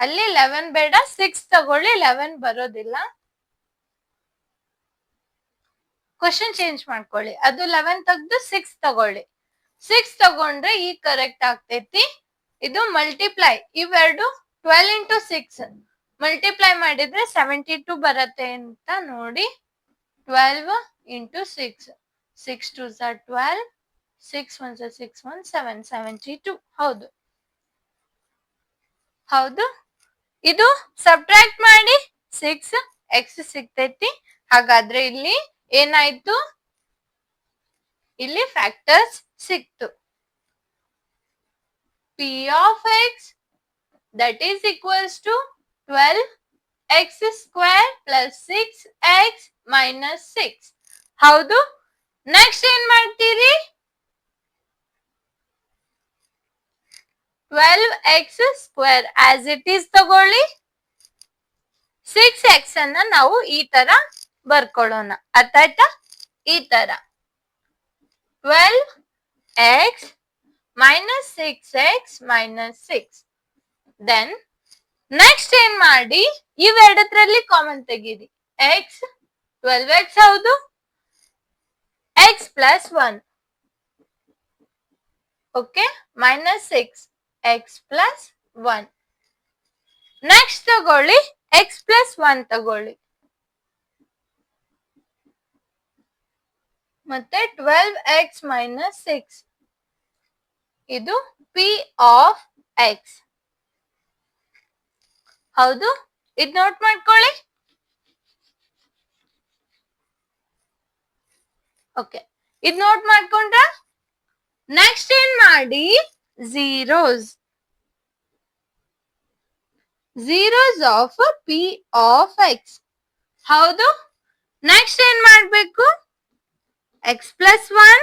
ಅಲ್ಲಿ 11 ಬೇಡ, 6 ತಗೊಳ್ಳಿ. 11 ಬರೋದಿಲ್ಲ. ಕ್ವಶನ್ ಚೇಂಜ್ ಮಾಡ್ಕೊಳ್ಳಿ. ಅದು 11 ತೆಗ್ದು 6 ತಗೊಳ್ಳಿ. 6 ತಗೊಂಡ್ರೆ ಈ ಕರೆಕ್ಟ್ ಆಗ್ತೈತಿ. ಇದು ಮಲ್ಟಿಪ್ಲೈ. ಇವೆರಡು 12 × 6 ಮಲ್ಟಿಪ್ಲೈ ಮಾಡಿದ್ರೆ 72 ಬರತ್ತೆ ಅಂತ ನೋಡಿ. 12 × 6. 6 2s 12. 6 1s 6 1 7 72. ಹೌದು. ಇದು ಸಬ್ಟ್ರಾಕ್ಟ್ ಮಾಡಿ 6 x ಸಿಗ್ತೈತಿ. ಹಾಗಾದ್ರೆ ಇಲ್ಲಿ ಏನಾಯ್ತು? ಇಲ್ಲಿ ಫ್ಯಾಕ್ಟರ್ಸ್ ಸಿಕ್ತು. p of x that is equals to 12x square plus 6x minus 6. ಹೌದು. ನೆಕ್ಸ್ಟ್ ಏನ್ ಮಾಡ್ತೀರಿ? 12x square as it is ತಗೊಳ್ಳಿ. 6x ಅನ್ನ ನಾವು ಈ ತರ ಬರ್ಕೊಳ್ಳೋಣ. ಅರ್ಥ ಆಯ್ತಾ? ಈ ತರ 12x minus 6x minus 6. then next ಏನ್ ಮಾಡಿ, ಇವೆರಡರಲ್ಲಿ ಕಾಮನ್ ತೆಗೀರಿ. x 12x ಹೌದು, x plus 1 okay minus 6x plus 1. Next ತಗೊಳ್ಳಿ x plus 1 ತಗೊಳ್ಳಿ, ಮತ್ತೆ 12x minus 6 ಇದು p of x. ಹೌದು, ಇದು ನೋಟ್ ಮಾಡ್ಕೊಳ್ಳಿ. ಓಕೆ, ಇದು ನೋಟ್ ಮಾಡ್ಕೊಂಡ್ರ ನೆಕ್ಸ್ಟ್ ಏನ್ ಮಾಡಿ, zeros of p of x. ಹೌದು, ನೆಕ್ಸ್ಟ್ ಏನ್ ಮಾಡ್ಬೇಕು, x plus 1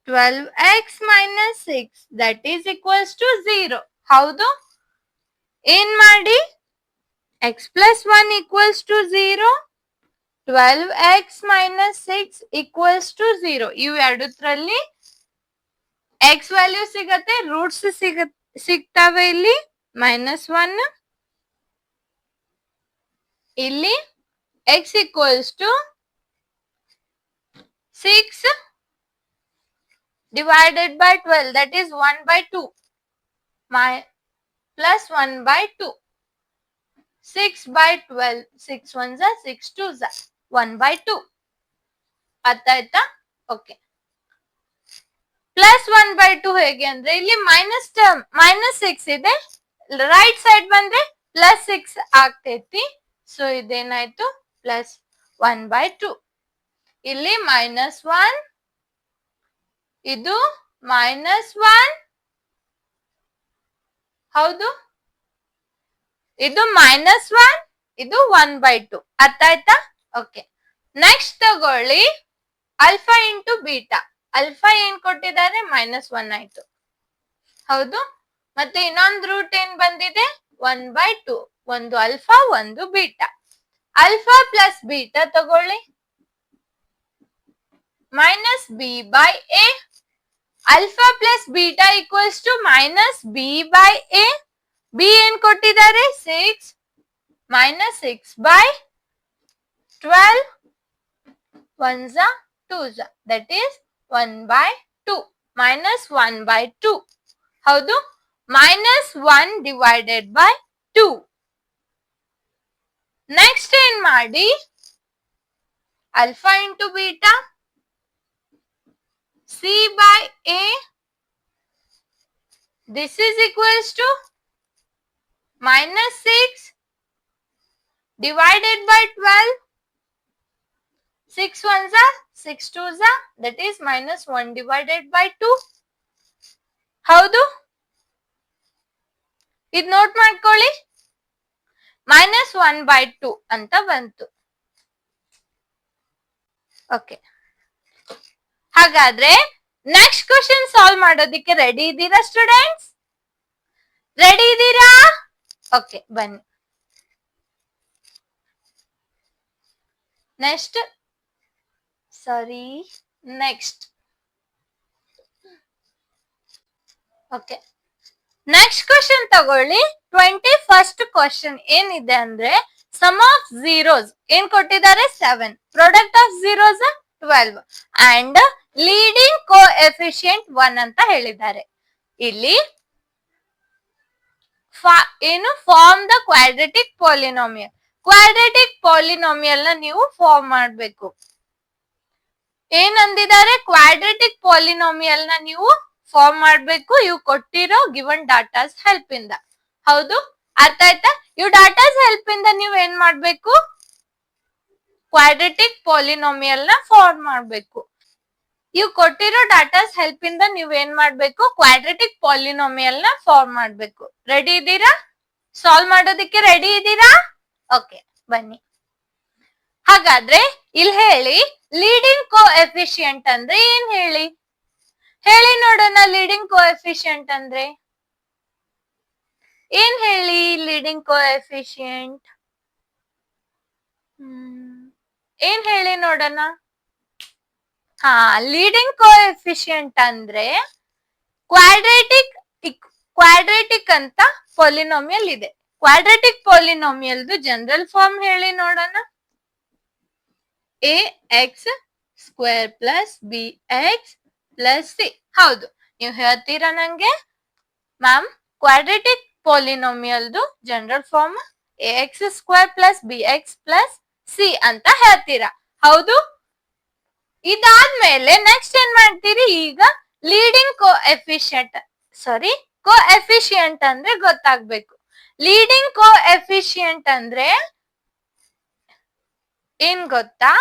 12x minus 6 that is equals to 0. ಹೌದು, ಏನ್ ಮಾಡಿ, x plus 1 equals to 0, 12x minus 6 equals to 0. ಇವು ಎರಡರಲ್ಲಿ x ವ್ಯಾಲ್ಯೂ ಸಿಗತ್ತೆ, ರೂಟ್ಸ್ ಸಿಗ್ತವೆ. ಇಲ್ಲಿ -1, ಇಲ್ಲಿ x equals to 6 divided by 12 that is 1/2 plus 1/2. 6/12, 6 1s are 6 2s are 1/2. ಅರ್ಥ ಆಯ್ತಾ? ಓಕೆ, ಪ್ಲಸ್ 1/2 ಹೇಗೆ ಅಂದ್ರೆ, ಇಲ್ಲಿ -6 ಇದೆ, ರೈಟ್ ಸೈಡ್ ಬಂದ್ರೆ +6 ಆಗ್ತೈತಿ. ಸೊ ಇದೇನಾಯ್ತು, ಪ್ಲಸ್ 1/2. ಇಲ್ಲಿ -1, ಇದು -1. ಹೌದು, ಇದು -1, ಇದು 1/2. ಅರ್ಥ ಆಯ್ತಾ? ಓಕೆ, ನೆಕ್ಸ್ಟ್ ತಗೊಳ್ಳಿ ಅಲ್ಫಾ ಇಂಟು ಬೀಟಾ. ಅಲ್ಫಾ ಏನ್ ಕೊಟ್ಟಿದ್ದಾರೆ, -1 ಆಯ್ತು. ಹೌದು, ಮತ್ತೆ ಇನ್ನೊಂದು ರೂಟ್ ಏನ್ ಬಂದಿದೆ, 1/2. ಒಂದು ಅಲ್ಫಾ, ಒಂದು ಬೀಟಾ. ಅಲ್ಫಾ ಪ್ಲಸ್ ಬೀಟಾ ತಗೊಳ್ಳಿ, -b/a. Alpha plus beta equals to -b/a. b ಏನ್ ಕೊಟ್ಟಿದ್ದಾರೆ, 6 -6/12 1s are 2s are that is 1/2 -1/2. ಹೌದು, -1 divided by 2. ನೆಕ್ಸ್ಟ್ ಏನ್ ಮಾಡಿ, alpha into beta, c/a. this is equals to -6 divided by 12. 6 1s are 6 2s are that is -1 divided by 2. ಹೌದು, ಇದು note ಮಾಡ್ಕೊಳ್ಳಿ, -1/2 ಅಂತ ಬಂತು. ಓಕೆ, ಹಾಗಾದ್ರೆ ನೆಕ್ಸ್ಟ್ ಕ್ವಶನ್ ಸಾಲ್ವ್ ಮಾಡೋದಿಕ್ಕೆ ರೆಡಿ ಇದ್ದೀರಾ ಸ್ಟೂಡೆಂಟ್ಸ್? ರೆಡಿ ಇದ್ದೀರಾ? ಓಕೆ, ಬನ್ನಿ. ನೆಕ್ಸ್ಟ್ ಓಕೆ, ನೆಕ್ಸ್ಟ್ ಕ್ವಶನ್ ತಗೊಳ್ಳಿ. 21st ಕ್ವಶನ್ ಏನಿದೆ ಅಂದ್ರೆ, ಸಮ್ ಆಫ್ ಝೀರೋಸ್ ಏನ್ ಕೊಟ್ಟಿದ್ದಾರೆ, 7. Product of zeros 12 and leading coefficient 1 ಅಂತ ಹೇಳಿದ್ದಾರೆ. ಇಲ್ಲಿ ಏನು, form the quadratic polynomial. Quadratic polynomial ನ ನೀವು ಫಾರ್ಮ್ ಮಾಡಬೇಕು. ಏನಂದಿದ್ದಾರೆ, ಕ್ವಾಡ್ರಾಟಿಕ್ ಪಾಲಿನೋಮಿಯಲ್ ನ ನೀವು ಫಾರ್ಮ್ ಮಾಡ್ಬೇಕು, ಇವು ಕೊಟ್ಟಿರೋ ಗಿವನ್ ಡಾಟಾಸ್ ಹೆಲ್ಪ್ ಇಂದ. ಹೌದು, ಅರ್ಥ ಆಯ್ತಾ? ಇವು ಡಾಟಾಸ್ ಹೆಲ್ಪ್ ಇಂದ ನೀವು ಏನ್ ಮಾಡ್ಬೇಕು, ಕ್ವಾಡ್ರಾಟಿಕ್ ಪಾಲಿನೋಮಿಯಲ್ ನ ಫಾರ್ಮ್ ಮಾಡ್ಬೇಕು. ಇವು ಕೊಟ್ಟಿರೋ ಡಾಟಾಸ್ ಹೆಲ್ಪ್ ಇಂದ ನೀವ್ ಏನ್ ಮಾಡ್ಬೇಕು, ಕ್ವಾಡ್ರೆಟಿಕ್ ಪಾಲಿನೋಮಿಯಲ್ ನ ಫಾರ್ಮ್ ಮಾಡ್ಬೇಕು. ರೆಡಿ ಇದ್ದೀರಾ? ಸಾಲ್ವ್ ಮಾಡೋದಕ್ಕೆ ರೆಡಿ ಇದ್ದೀರಾ? ಓಕೆ, ಬನ್ನಿ. ಹಾಗಾದ್ರೆ ಇಲ್ಲಿ ಹೇಳಿ, ಲೀಡಿಂಗ್ ಕೋಎಫಿಷಿಯಂಟ್ ಅಂದ್ರೆ ಏನ್ ಹೇಳಿ ಹೇಳಿ ನೋಡೋಣ. ಲೀಡಿಂಗ್ ಕೋಎಫಿಷಿಯಂಟ್ ಅಂದ್ರೆ ಏನ್ ಹೇಳಿ? ಲೀಡಿಂಗ್ ಕೋಎಫಿಷಿಯಂಟ್ ಏನ್ ಹೇಳಿ ನೋಡೋಣ. ಹಾ, ಲೀಡಿಂಗ್ ಕೋಎಫಿಷಿಯಂಟ್ ಅಂದ್ರೆ ಕ್ವಾಡ್ರೇಟಿಕ್ ಅಂತ ಪಾಲಿನೋಮಿಯಲ್ ಇದೆ. ಕ್ವಾಡ್ರೇಟಿಕ್ ಪಾಲಿನೋಮಿಯಲ್ದು ಜನರಲ್ ಫಾರ್ಮ್ ಹೇಳಿ ನೋಡೋಣ. ax square plus bx plus c. ಹೌದು, ನೀವು ಹೇಳ್ತೀರಾ ನಂಗೆ ಮ್ಯಾಮ್ ಕ್ವಾಡ್ರೇಟಿಕ್ ಪಾಲಿನೋಮಿಯಲ್ದು general form ax square plus bx plus c ಅಂತ ಹೇಳ್ತೀರಾ. ಹೌದು. ಇದಾದ್ಮೇಲೆ ನೆಕ್ಸ್ಟ್ ಏನ್ ಮಾಡ್ತೀರಿ? ಈಗ ಲೀಡಿಂಗ್ ಕೋಎಫಿಷಿಯಂಟ್ ಅಂದ್ರೆ ಗೊತ್ತಾಗ್ಬೇಕು. ಲೀಡಿಂಗ್ ಕೋಎಫಿಷಿಯಂಟ್ ಅಂದ್ರೆ ಏನ್ ಗೊತ್ತಾ?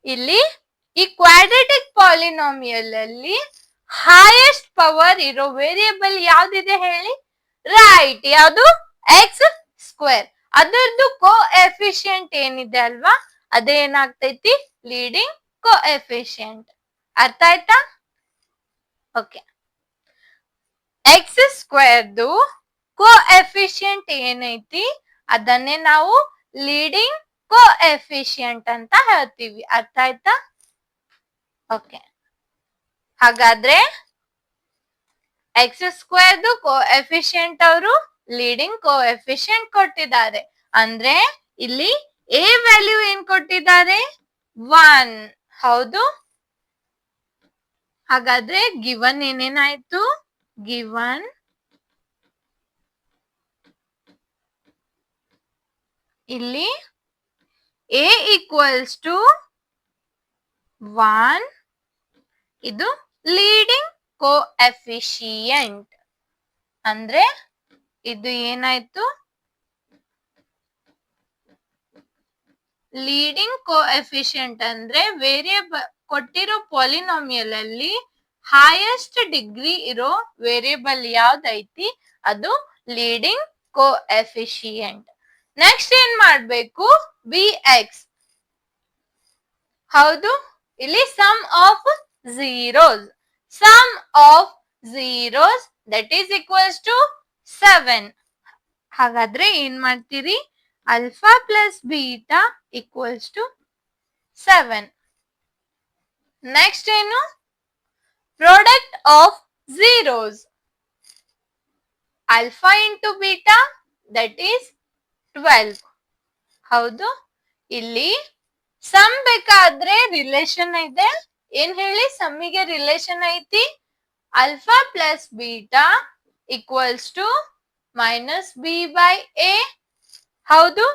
ಇಲ್ಲಿ ಈ ಕ್ವಾಡ್ರೇಟಿಕ್ ಪಾಲಿನೋಮಿಯಲ್ ಅಲ್ಲಿ ಹೈಯೆಸ್ಟ್ ಪವರ್ ಇರೋ ವೇರಿಯೇಬಲ್ ಯಾವ್ದಿದೆ ಹೇಳಿ? ರೈಟ್, ಯಾವುದು? X square. ಅದರದ್ದು ಕೋಎಫಿಷಿಯಂಟ್ ಏನಿದೆ ಅಲ್ವಾ, ಅದೇನಾಗ್ತೈತಿ? Leading coefficient. ಅರ್ಥ ಆಯ್ತಾ? ಓಕೆ. ಎಕ್ಸ್ ಸ್ಕ್ವೇರ್ದು ಕೋಎಫಿಷಿಯಂಟ್ ಏನೈತಿ ಅದನ್ನೇ ನಾವು ಲೀಡಿಂಗ್ ಕೋಎಫಿಷಿಯಂಟ್ ಅಂತ ಹೇಳ್ತೀವಿ. ಅರ್ಥ ಆಯ್ತಾ? ಓಕೆ. ಹಾಗಾದ್ರೆ ಎಕ್ಸ್ ಸ್ಕ್ವೇರ್ದು ಕೋಎಫಿಷಿಯಂಟ್ ಅವರು ಲೀಡಿಂಗ್ ಕೋಎಫಿಷಿಯಂಟ್ ಕೊಟ್ಟಿದ್ದಾರೆ. ಅಂದ್ರೆ ಇಲ್ಲಿ ಎ ವ್ಯಾಲ್ಯೂ ಏನ್ ಕೊಟ್ಟಿದ್ದಾರೆ? 1. ಹೌದು. ಹಾಗಾದ್ರೆ ಗಿವನ್ ಏನೇನಾಯ್ತು? ಗಿವನ್ ಇಲ್ಲಿ a ಈಕ್ವಲ್ಸ್ ಟು 1, ಇದು ಲೀಡಿಂಗ್ ಕೋಎಫಿಷಿಯಂಟ್. ಅಂದ್ರೆ ಇದು ಏನಾಯ್ತು? ಲೀಡಿಂಗ್ ಕೋಎಫಿಷಿಯಂಟ್ ಅಂದ್ರೆ ವೇರಿಯೇಬಲ್ ಕೊಟ್ಟಿರೋ ಪಾಲಿನೋಮಿಯಲ್ ಅಲ್ಲಿ ಹೈಯೆಸ್ಟ್ ಡಿಗ್ರಿ ಇರೋ ವೇರಿಯೇಬಲ್ ಯಾವ್ದೈತಿ ಅದು ಲೀಡಿಂಗ್ ಕೋಎಫಿಷಿಯಂಟ್. ನೆಕ್ಸ್ಟ್ ಏನ್ ಮಾಡ್ಬೇಕು? bx. ಹೌದು, ಇಲ್ಲಿ sum of zeros. Sum of zeros that is equals to 7. ಹಾಗಾದ್ರೆ ಏನ್ ಮಾಡ್ತೀರಿ? Alpha plus beta equals to 7. Next ಏನು? Product of zeros. Alpha into beta that is 12. ಹೌದು. ಇಲ್ಲಿ ಸಮ್ ಬೇಕಾದ್ರೆ ರಿಲೇಶನ್ ಇದೆ. ಏನ್ ಹೇಳಿ? ಸಮ್ಮಿಗೆ ರಿಲೇಶನ್ ಐತಿ. Alpha plus beta equals to minus B by A. ಹೌದು.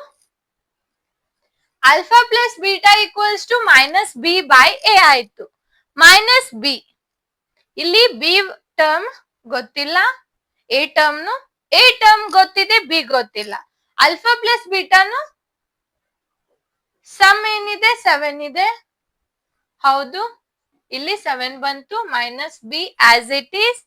Alpha plus beta equals to minus B by A ಆಯ್ತು. ಮೈನಸ್ ಬಿ, ಇಲ್ಲಿ ಬಿ ಟರ್ಮ್ ಗೊತ್ತಿಲ್ಲ, ಎ ಟರ್ಮ್ ಗೊತ್ತಿದೆ, ಬಿ ಗೊತ್ತಿಲ್ಲ. ಅಲ್ಫಾ ಪ್ಲಸ್ ಬೀಟಾನು ಸಮ್ ಏನಿದೆ? 7 ಇದೆ. ಹೌದು, ಇಲ್ಲಿ 7 ಬಂತು. Minus B as it is.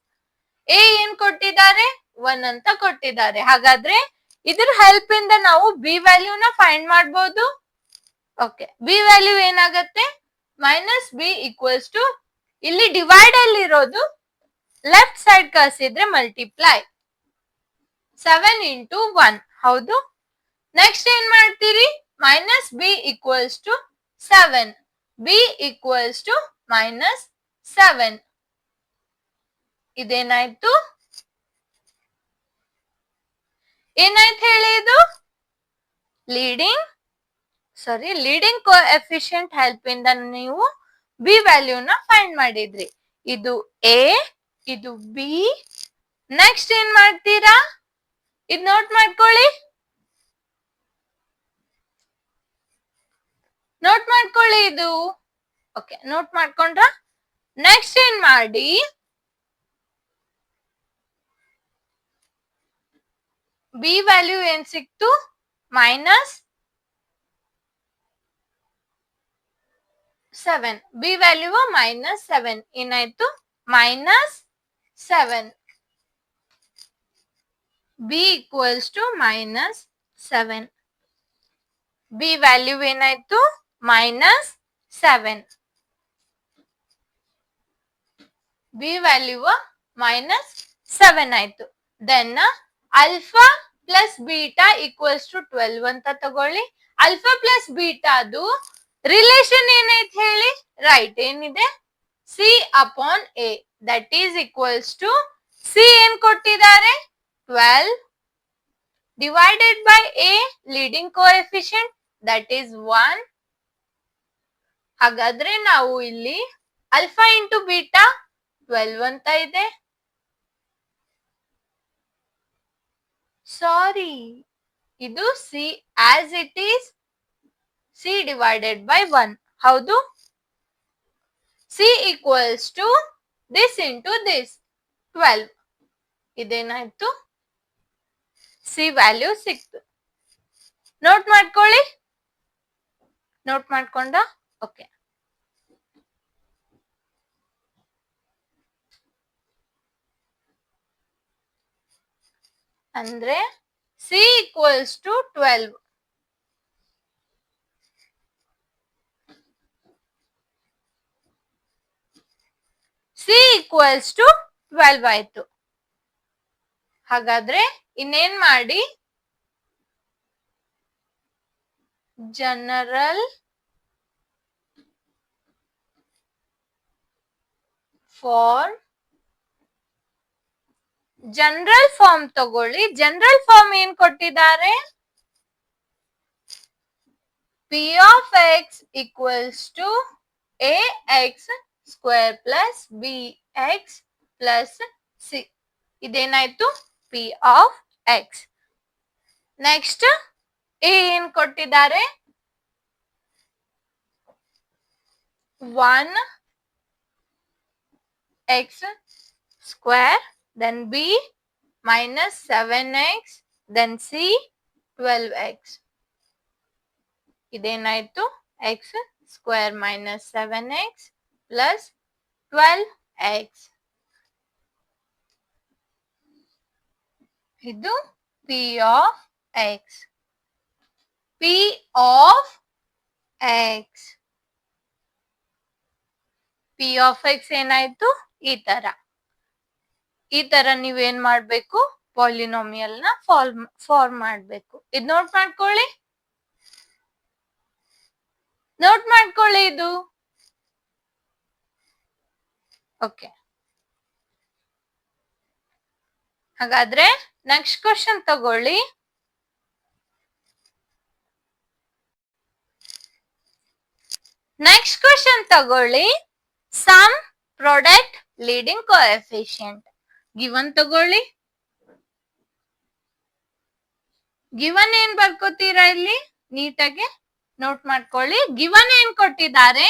A ಏನ್ ಕೊಟ್ಟಿದ್ದಾರೆ? 1 ಅಂತ ಕೊಟ್ಟಿದ್ದಾರೆ. ಹಾಗಾದ್ರೆ ಇದ್ರ ಹೆಲ್ಪ್ ಇಂದ ನಾವು ಬಿ ವ್ಯಾಲ್ಯೂನ ಫೈಂಡ್ ಮಾಡಬಹುದು. ಓಕೆ, ಬಿ ವ್ಯಾಲ್ಯೂ ಏನಾಗತ್ತೆ? ಮೈನಸ್ ಬಿ ಈಕ್ವಲ್ಸ್ ಟು, ಇಲ್ಲಿ ಡಿವೈಡ್ ಅಲ್ಲಿ ಇರೋದು ಲೆಫ್ಟ್ ಸೈಡ್ ಕಳ್ಸಿದ್ರೆ ಮಲ್ಟಿಪ್ಲೈ 7 ಇಂಟು 1. ಹೌದು. ನೆಕ್ಸ್ಟ್ ಏನ್ ಮಾಡ್ತೀರಿ? Minus b equals to 7. B equals to minus 7. ಇದೇನಾಯ್ತು? ಏನಾಯ್ತು ಹೇಳಿ? ಇದು ಲೀಡಿಂಗ್ ಕೋಎಫಿಷಿಯಂಟ್ ಹೆಲ್ಪ್ ಇಂದ ನೀವು ಬಿ ವ್ಯಾಲ್ಯೂನ ಫೈಂಡ್ ಮಾಡಿದ್ರಿ. ಇದು ಎ, ಇದು ಬಿ. ನೆಕ್ಸ್ಟ್ ಏನ್ ಮಾಡ್ತೀರಾ? ಇದು ನೋಟ್ ಮಾಡ್ಕೊಳ್ಳಿ. ಇದು ಓಕೆ, ನೋಟ್ ಮಾಡ್ಕೊಂಡ್ರ? ನೆಕ್ಸ್ಟ್ ಏನ್ ಮಾಡಿ? ಬಿ ವ್ಯಾಲ್ಯೂ ಏನ್ ಸಿಕ್ತು? ಮೈನಸ್ 7. B value -7. ಏನಾಯ್ತು? -7. B equals to -7. B value ಏನಾಯ್ತು? -7. ಬಿ ವ್ಯಾಲ್ಯೂ -7 ಆಯ್ತು. Then alpha plus beta equals to 12 ಅಂತ ತಗೊಳ್ಳಿ. ಆಲ್ಫಾ ಪ್ಲಸ್ ಬೀಟಾದು ರಿಲೇಶನ್ ಏನೈತೆ ಹೇಳಿ? ರೈಟ್, ಏನಿದೆ? C upon a, that is equals to c ಏನ್ ಕೊಟ್ಟಿದ್ದಾರೆ? 12 divided by a leading coefficient that is 1. ಹಾಗಾದ್ರೆ ನಾವು ಇಲ್ಲಿ ಆಲ್ಫಾ ಇಂಟು ಬೀಟಾ 12 ಅಂತ ಇದೆ. ಸಾರಿ, ಇದು C as it is C divided by 1. ಹೌದು, C equals to this into this 12. ಇದೇನಾಯ್ತು? ಸಿ ವ್ಯಾಲ್ಯೂ ಸಿಕ್ತು. ನೋಟ್ ಮಾಡ್ಕೊಳ್ಳಿ. ನೋಟ್ ಮಾಡ್ಕೊಂಡ? ಓಕೆ. ಅಂದ್ರೆ C equals to 12. C equals to 12 ಆಯ್ತು. ಹಾಗಾದ್ರೆ ಇನ್ನೇನ್ ಮಾಡಿ? ಜನರಲ್ ಫಾರ್ಮ್, ಜನರಲ್ ಫಾರ್ಮ್ ತಗೊಳ್ಳಿ. ಜನರಲ್ ಫಾರ್ಮ್ ಏನ್ ಕೊಟ್ಟಿದ್ದಾರೆ? P of X equals to A X square plus B X plus C. ಇದೇನಾಯ್ತು? P of X. Next A ಏನ್ ಕೊಟ್ಟಿದ್ದಾರೆ? 1 x square, then b minus 7x, then c 12x. ಇದೇನಾಯ್ತು? x square minus 7x plus 12x. ಇದು p of x. p of x. p of x ಏನಾಯ್ತು? ಈ ತರ ನೀವೇನ್ ಮಾಡ್ಬೇಕು? Polynomial ನ ಫಾರ್ಮ್ ಮಾಡ್ಬೇಕು. ಇದು ನೋಟ್ ಮಾಡ್ಕೊಳ್ಳಿ. ನೋಟ್ ಮಾಡ್ಕೊಳ್ಳಿ ಇದು. ಓಕೆ. ಹಾಗಾದ್ರೆ ನೆಕ್ಸ್ಟ್ ಕ್ವಶನ್ ತಗೊಳ್ಳಿ. ನೆಕ್ಸ್ಟ್ ಕ್ವಶನ್ ತಗೊಳ್ಳಿ. Sum product leading coefficient given ತಗೊಳ್ಳಿ. ಗಿವನ್ ಏನ್ ಬರ್ಕೋತೀರಾ ಇಲ್ಲಿ? ನೀಟಾಗಿ ನೋಟ್ ಮಾಡ್ಕೊಳ್ಳಿ. ಗಿವನ್ ಏನ್ ಕೊಟ್ಟಿದ್ದಾರೆ?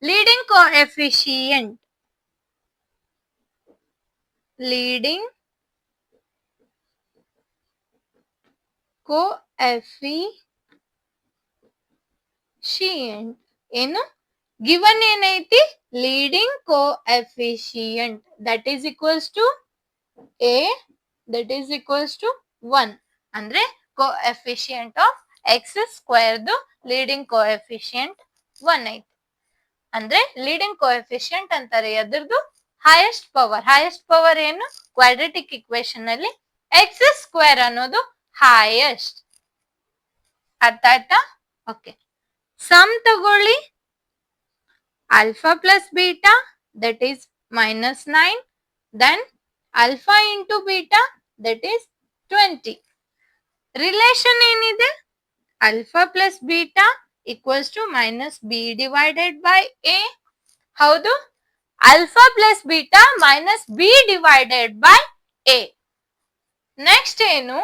Leading coefficient. ಲೀಡಿಂಗ್ ಕೋಎಫಿಷಿಯಂಟ್ ಏನು? ಗಿವನ್ ಏನೈತಿ? Leading coefficient that is equals to a that is equals to 1. ಅಂದ್ರೆ ಕೋಎಫಿಷಿಯಂಟ್ ಆಫ್ ಎಕ್ಸ್ ಸ್ಕ್ವೇರ್ದು ಲೀಡಿಂಗ್ ಕೋಎಫಿಷಿಯಂಟ್ 1 ಐತಿ. ಅಂದ್ರೆ ಲೀಡಿಂಗ್ ಕೋಎಫಿಷಿಯಂಟ್ ಅಂತಾರೆ ಎದ್ರದ್ದು? Highest power. ಹೈಯೆಸ್ಟ್ ಪವರ್ ಏನು? ಕ್ವಾಡ್ರಾಟಿಕ್ ಇಕ್ವೇಶನ್ ಅಲ್ಲಿ ಎಕ್ಸ್ ಸ್ಕ್ವೇರ್ ಅನ್ನೋದು ಹೈಯೆಸ್ಟ್. ಅರ್ಥ ಆಯ್ತಾ? ಓಕೆ. ಸಮ್ ತಗೊಳ್ಳಿ. Alpha plus beta that is -9. Then alpha into beta that is 20. Relation ಏನಿದೆ? Alpha plus beta equals to -b divided by a. ಹೌದು, alpha plus beta -b divided by a. Next ಏನು?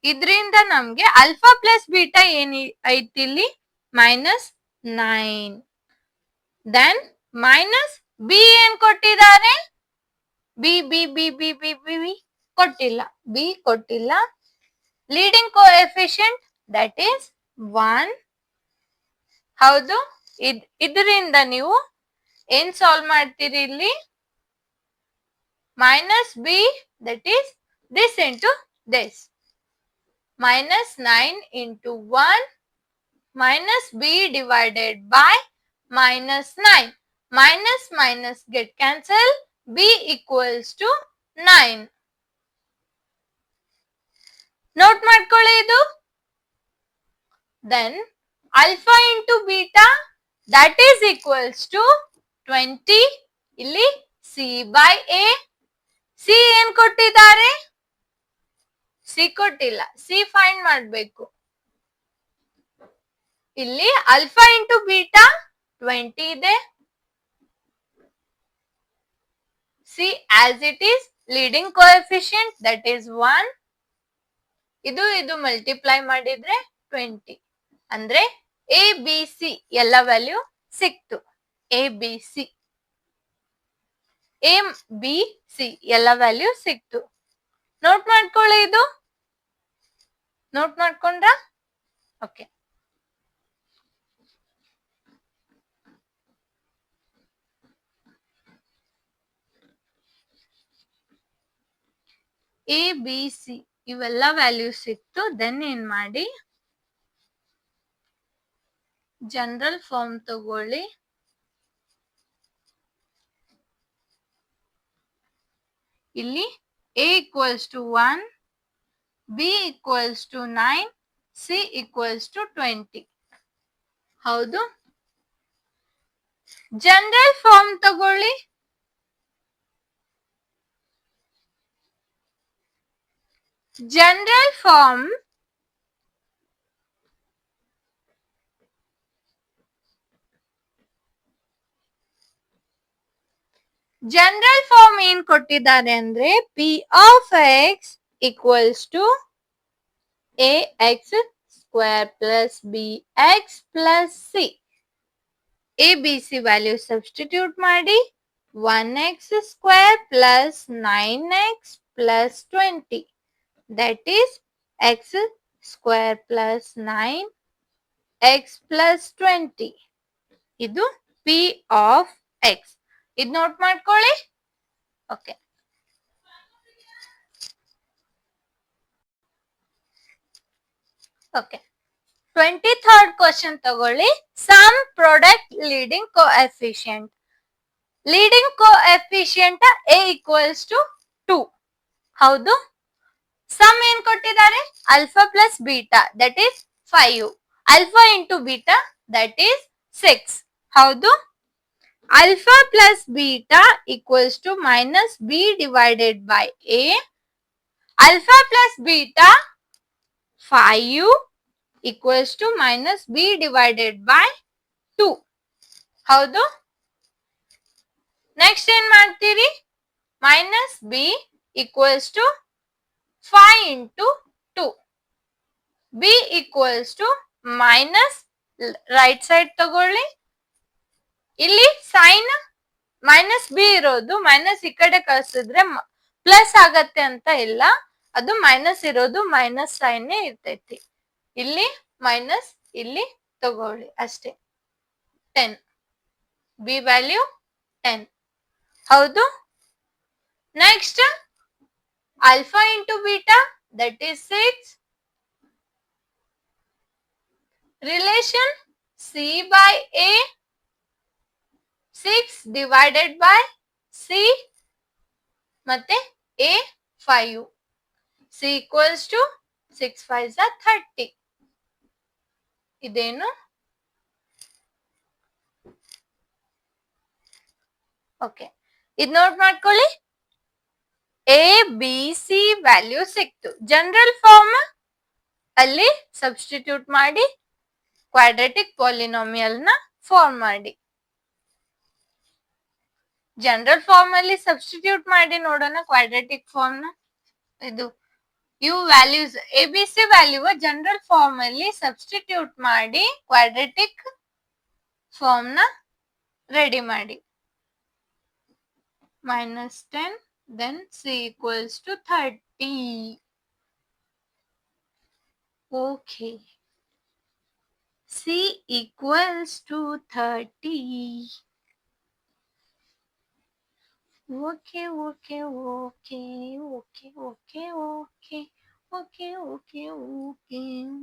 ಇದರಿಂದ ನಮ್ಗೆ alpha plus beta ಏನ್ ಐತಿ ಇಲ್ಲಿ? -9. Then -b ಏನ್ ಕೊಟ್ಟಿದ್ದಾರೆ? B b b b b B ಕೊಟ್ಟಿಲ್ಲ. ಬಿ ಕೊಟ್ಟಿಲ್ಲ. Leading coefficient that is 1. ಹೌದು. ಇದರಿಂದ ನೀವು ಏನ್ ಸಾಲ್ವ್ ಮಾಡ್ತೀರಿ ಇಲ್ಲಿ? minus b, that is this into this. minus 9 into 1 minus b divided by minus 9. minus minus get cancel, b equals to 9. Note ಮಾಡ್ಕೊಳ್ಳಿ ಇದು. then alpha into beta, that is equals to 20. ಇಲ್ಲಿ c by a. c ಏನ್ ಕೊಟ್ಟಿದ್ದಾರೆ? c ಕೊಟ್ಟಿಲ್ಲ, c find ಮಾಡಬೇಕು. ಇಲ್ಲಿ alpha into beta 20 ಇದೆ. c as it is, leading coefficient that is 1. ಇದು ಮಲ್ಟಿಪ್ಲೈ ಮಾಡಿದ್ರೆ 20. ಅಂದ್ರೆ a b c ಎಲ್ಲ ವ್ಯಾಲ್ಯೂ ಸಿಕ್ತು. a b c a b c ಎಲ್ಲ ವ್ಯಾಲ್ಯೂ ಸಿಕ್ತು. ನೋಟ್ ಮಾಡ್ಕೊಳ್ಳಿ ಇದು. ನೋಟ್ ಮಾಡ್ಕೊಂಡ್ರ? ಓಕೆ. a b c ಇವೆಲ್ಲ ವ್ಯಾಲ್ಯೂ ಸಿಕ್ತು. ದೆನ್ ಏನ್ ಮಾಡಿ, ಜನರಲ್ ಫಾರ್ಮ್ ತಗೊಳ್ಳಿ. ಇಲ್ಲಿ a equals to 1, b equals to 9, c equals to 20. ಹೌದು. ಜನರಲ್ ಫಾರ್ಮ್ ತಗೊಳ್ಳಿ. ಜನರಲ್ ಫಾರ್ಮ್ ಏನ್ ಕೊಟ್ಟಿದ್ದಾರೆ ಅಂದ್ರೆ p of x equals to ax square plus bx plus c. a b c value substitute ಮಾಡಿ 1x square plus 9x plus 20, that is x square plus 9x plus 20. ಇದು p of x. ಇದು note ಮಾಡ್ಕೊಳ್ಳಿ. Okay. Okay. 23rd question ತಗೊಳ್ಳಿ. Sum product leading coefficient. Leading coefficient a equals to 2. ಹೌದು. Sum ಏನ್ ಕೊಟ್ಟಿದ್ದಾರೆ? Alpha plus beta that is 5. Alpha into beta that is 6. ಹೌದು. alpha plus beta equals to minus b divided by a. alpha plus beta 5 equals to minus b divided by 2. ಹೌದು. Next ಏನ್ ಮಾಡ್ತೀರಿ? minus b equals to 5 into 2. b equals to minus, right side ತಗೊಳ್ಳಿ. ಇಲ್ಲಿ sign minus B ಇರೋದು minus ಈ ಕಡೆ ಕಳ್ಸಿದ್ರೆ plus ಆಗತ್ತೆ ಅಂತ ಇಲ್ಲ. ಅದು ಮೈನಸ್ ಇರೋದು ಮೈನಸ್ ಸೈನ್ ಇರ್ತೈತಿ. ಇಲ್ಲಿ ಮೈನಸ್ ಇಲ್ಲಿ ತಗೊಳ್ಳಿ ಅಷ್ಟೇ. 10 ಬಿ ವ್ಯಾಲ್ಯೂ 10. ಹೌದು. Next alpha into beta that is 6. Relation C by A, 6 divided by c ಮತ್ತೆ a 5. c equals to 6 5s are 30. ಇದೇನು? ಓಕೆ. ಇದು ನೋಟ್ ಮಾಡ್ಕೊಳ್ಳಿ. a b c ವ್ಯಾಲ್ಯೂ ಸಿಕ್ತು. ಜನರಲ್ ಫಾರ್ಮ್ ಅಲ್ಲಿ ಸಬ್ಸ್ಟಿಟ್ಯೂಟ್ ಮಾಡಿ ಕ್ವಾಡ್ರಾಟಿಕ್ ಪಾಲಿನಾಮಿಯಲ್ ನ form ಮಾಡಿ. General form ಅಲ್ಲಿ ಸಬ್ಸ್ಟಿಟ್ಯೂಟ್ ಮಾಡಿ ನೋಡೋಣ ಕ್ವಾಡ್ರಾಟಿಕ್ ಫಾರ್ಮ್ ನ. ಇದು ಇವು values a b c value general form ಅಲ್ಲಿ ಸಬ್ಸ್ಟಿಟ್ಯೂಟ್ ಮಾಡಿ ಕ್ವಾಡ್ರಾಟಿಕ್ ಫಾರ್ಮ್ ನ ರೆಡಿ ಮಾಡಿ. -10 then c equals to 30. Okay. C equals to 30. Okay, okay, okay, okay, okay, okay, okay, okay,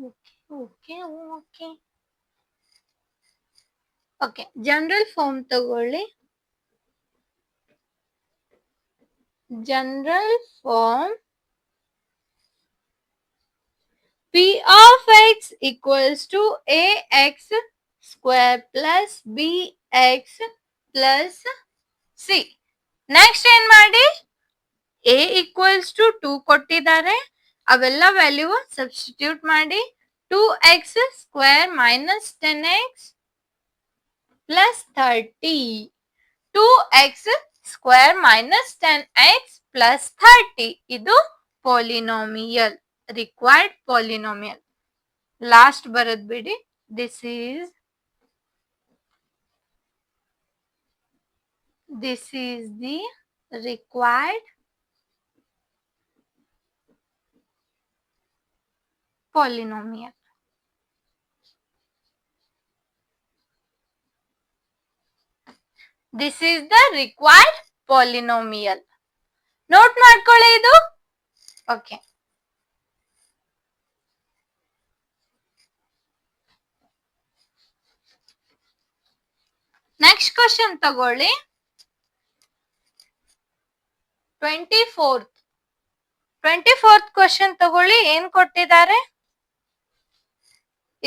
okay, okay, okay. Okay, general form ತಗೊಳ್ಳಿ. General form P of x equals to ax square plus bx plus c. Next ಏನ್ ಮಾಡಿ, a equals to 2 ಕೊಟ್ಟಿದ್ದಾರೆ, ಅವೆಲ್ಲ value substitute ಮಾಡಿ 2x square minus 10x plus 30. 2x square minus 10x plus 30 ಇದು polynomial, required polynomial. Last ಬರದ್ ಬಿಡಿ. This is the required polynomial. This is the required polynomial. Note ಮಾಡ್ಕೊಳ್ಳಿ ಇದು. ಓಕೆ, ನೆಕ್ಸ್ಟ್ ಕ್ವಶನ್ ತಗೊಳ್ಳಿ. 24th question ತಗೊಳ್ಳಿ. ಏನ್ ಕೊಟ್ಟಿದ್ದಾರೆ,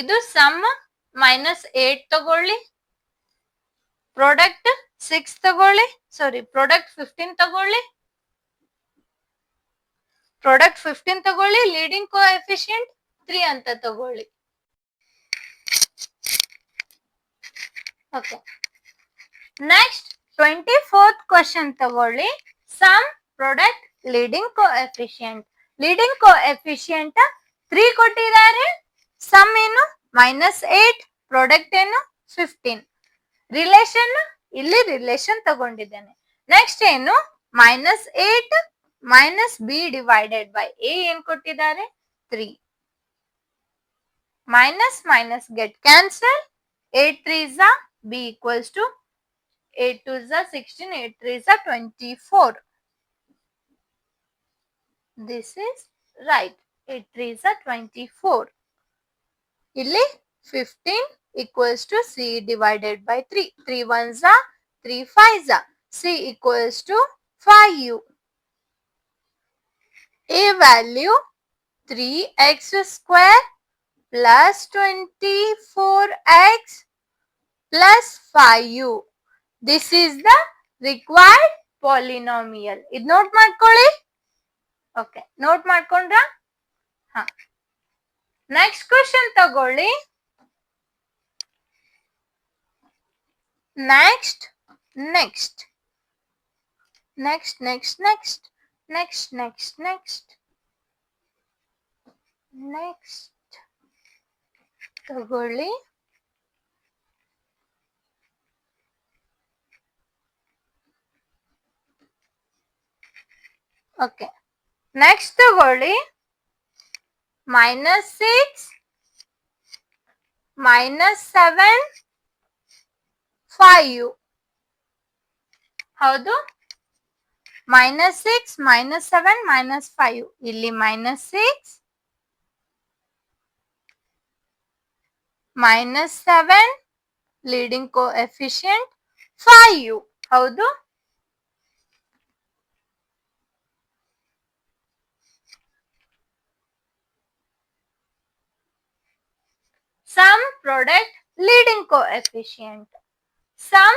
ಇದು ಸಮ್ -8 ತಗೊಳ್ಳಿ, ಪ್ರಾಡಕ್ಟ್ 6 ತಗೊಳ್ಳಿ, ಸಾರಿ ಪ್ರಾಡಕ್ಟ್ 15 ತಗೊಳ್ಳಿ, ಪ್ರಾಡಕ್ಟ್ 15 ತಗೊಳ್ಳಿ, ಲೀಡಿಂಗ್ ಕೋಎಫಿಷಿಯಂಟ್ 3 ಅಂತ ತಗೊಳ್ಳಿ. ಓಕೆ, ನೆಕ್ಸ್ಟ್ 24th ಕ್ವಶನ್ ತಗೊಳ್ಳಿ. Sum product leading coefficient. Leading coefficient 3 ಕೊಟ್ಟಿದ್ದಾರೆ, ಸಮ್ ಏನು -8, ಪ್ರಾಡಕ್ಟ್ ಏನು 15. ರಿಲೇಷನ್ ಇಲ್ಲಿ ರಿಲೇಷನ್ ತಗೊಂಡಿದ್ದೇನೆ. ನೆಕ್ಸ್ಟ್ ಏನು -8 minus b divided by a ಏನ್ ಕೊಟ್ಟಿದ್ದಾರೆ 3. Minus minus get cancel. 8 3s b equals to 8 2s 16, 8 3s 24. This is right. 8 3s 24. ಇಲ್ಲಿ 15 equals to c divided by 3. 3 1s 3 5s. c equals to 5u. A value 3x square plus 24x plus 5u. This is the required polynomial. ಇದು note ಮಾಡ್ಕೊಳ್ಳಿ. Okay, note ಮಾಡ್ಕೊಂಡ್ರ? ಹಾ, next question ತಗೊಳ್ಳಿ. Next next next next next next next next next ತಗೊಳ್ಳಿ. Okay, next ತಗೊಳ್ಳಿ. -6 -7 5u. ಹೌದು, -6 -7 -5u. ಇಲ್ಲಿ -6 -7 leading coefficient 5u. ಹೌದು, sum product leading coefficient. Sum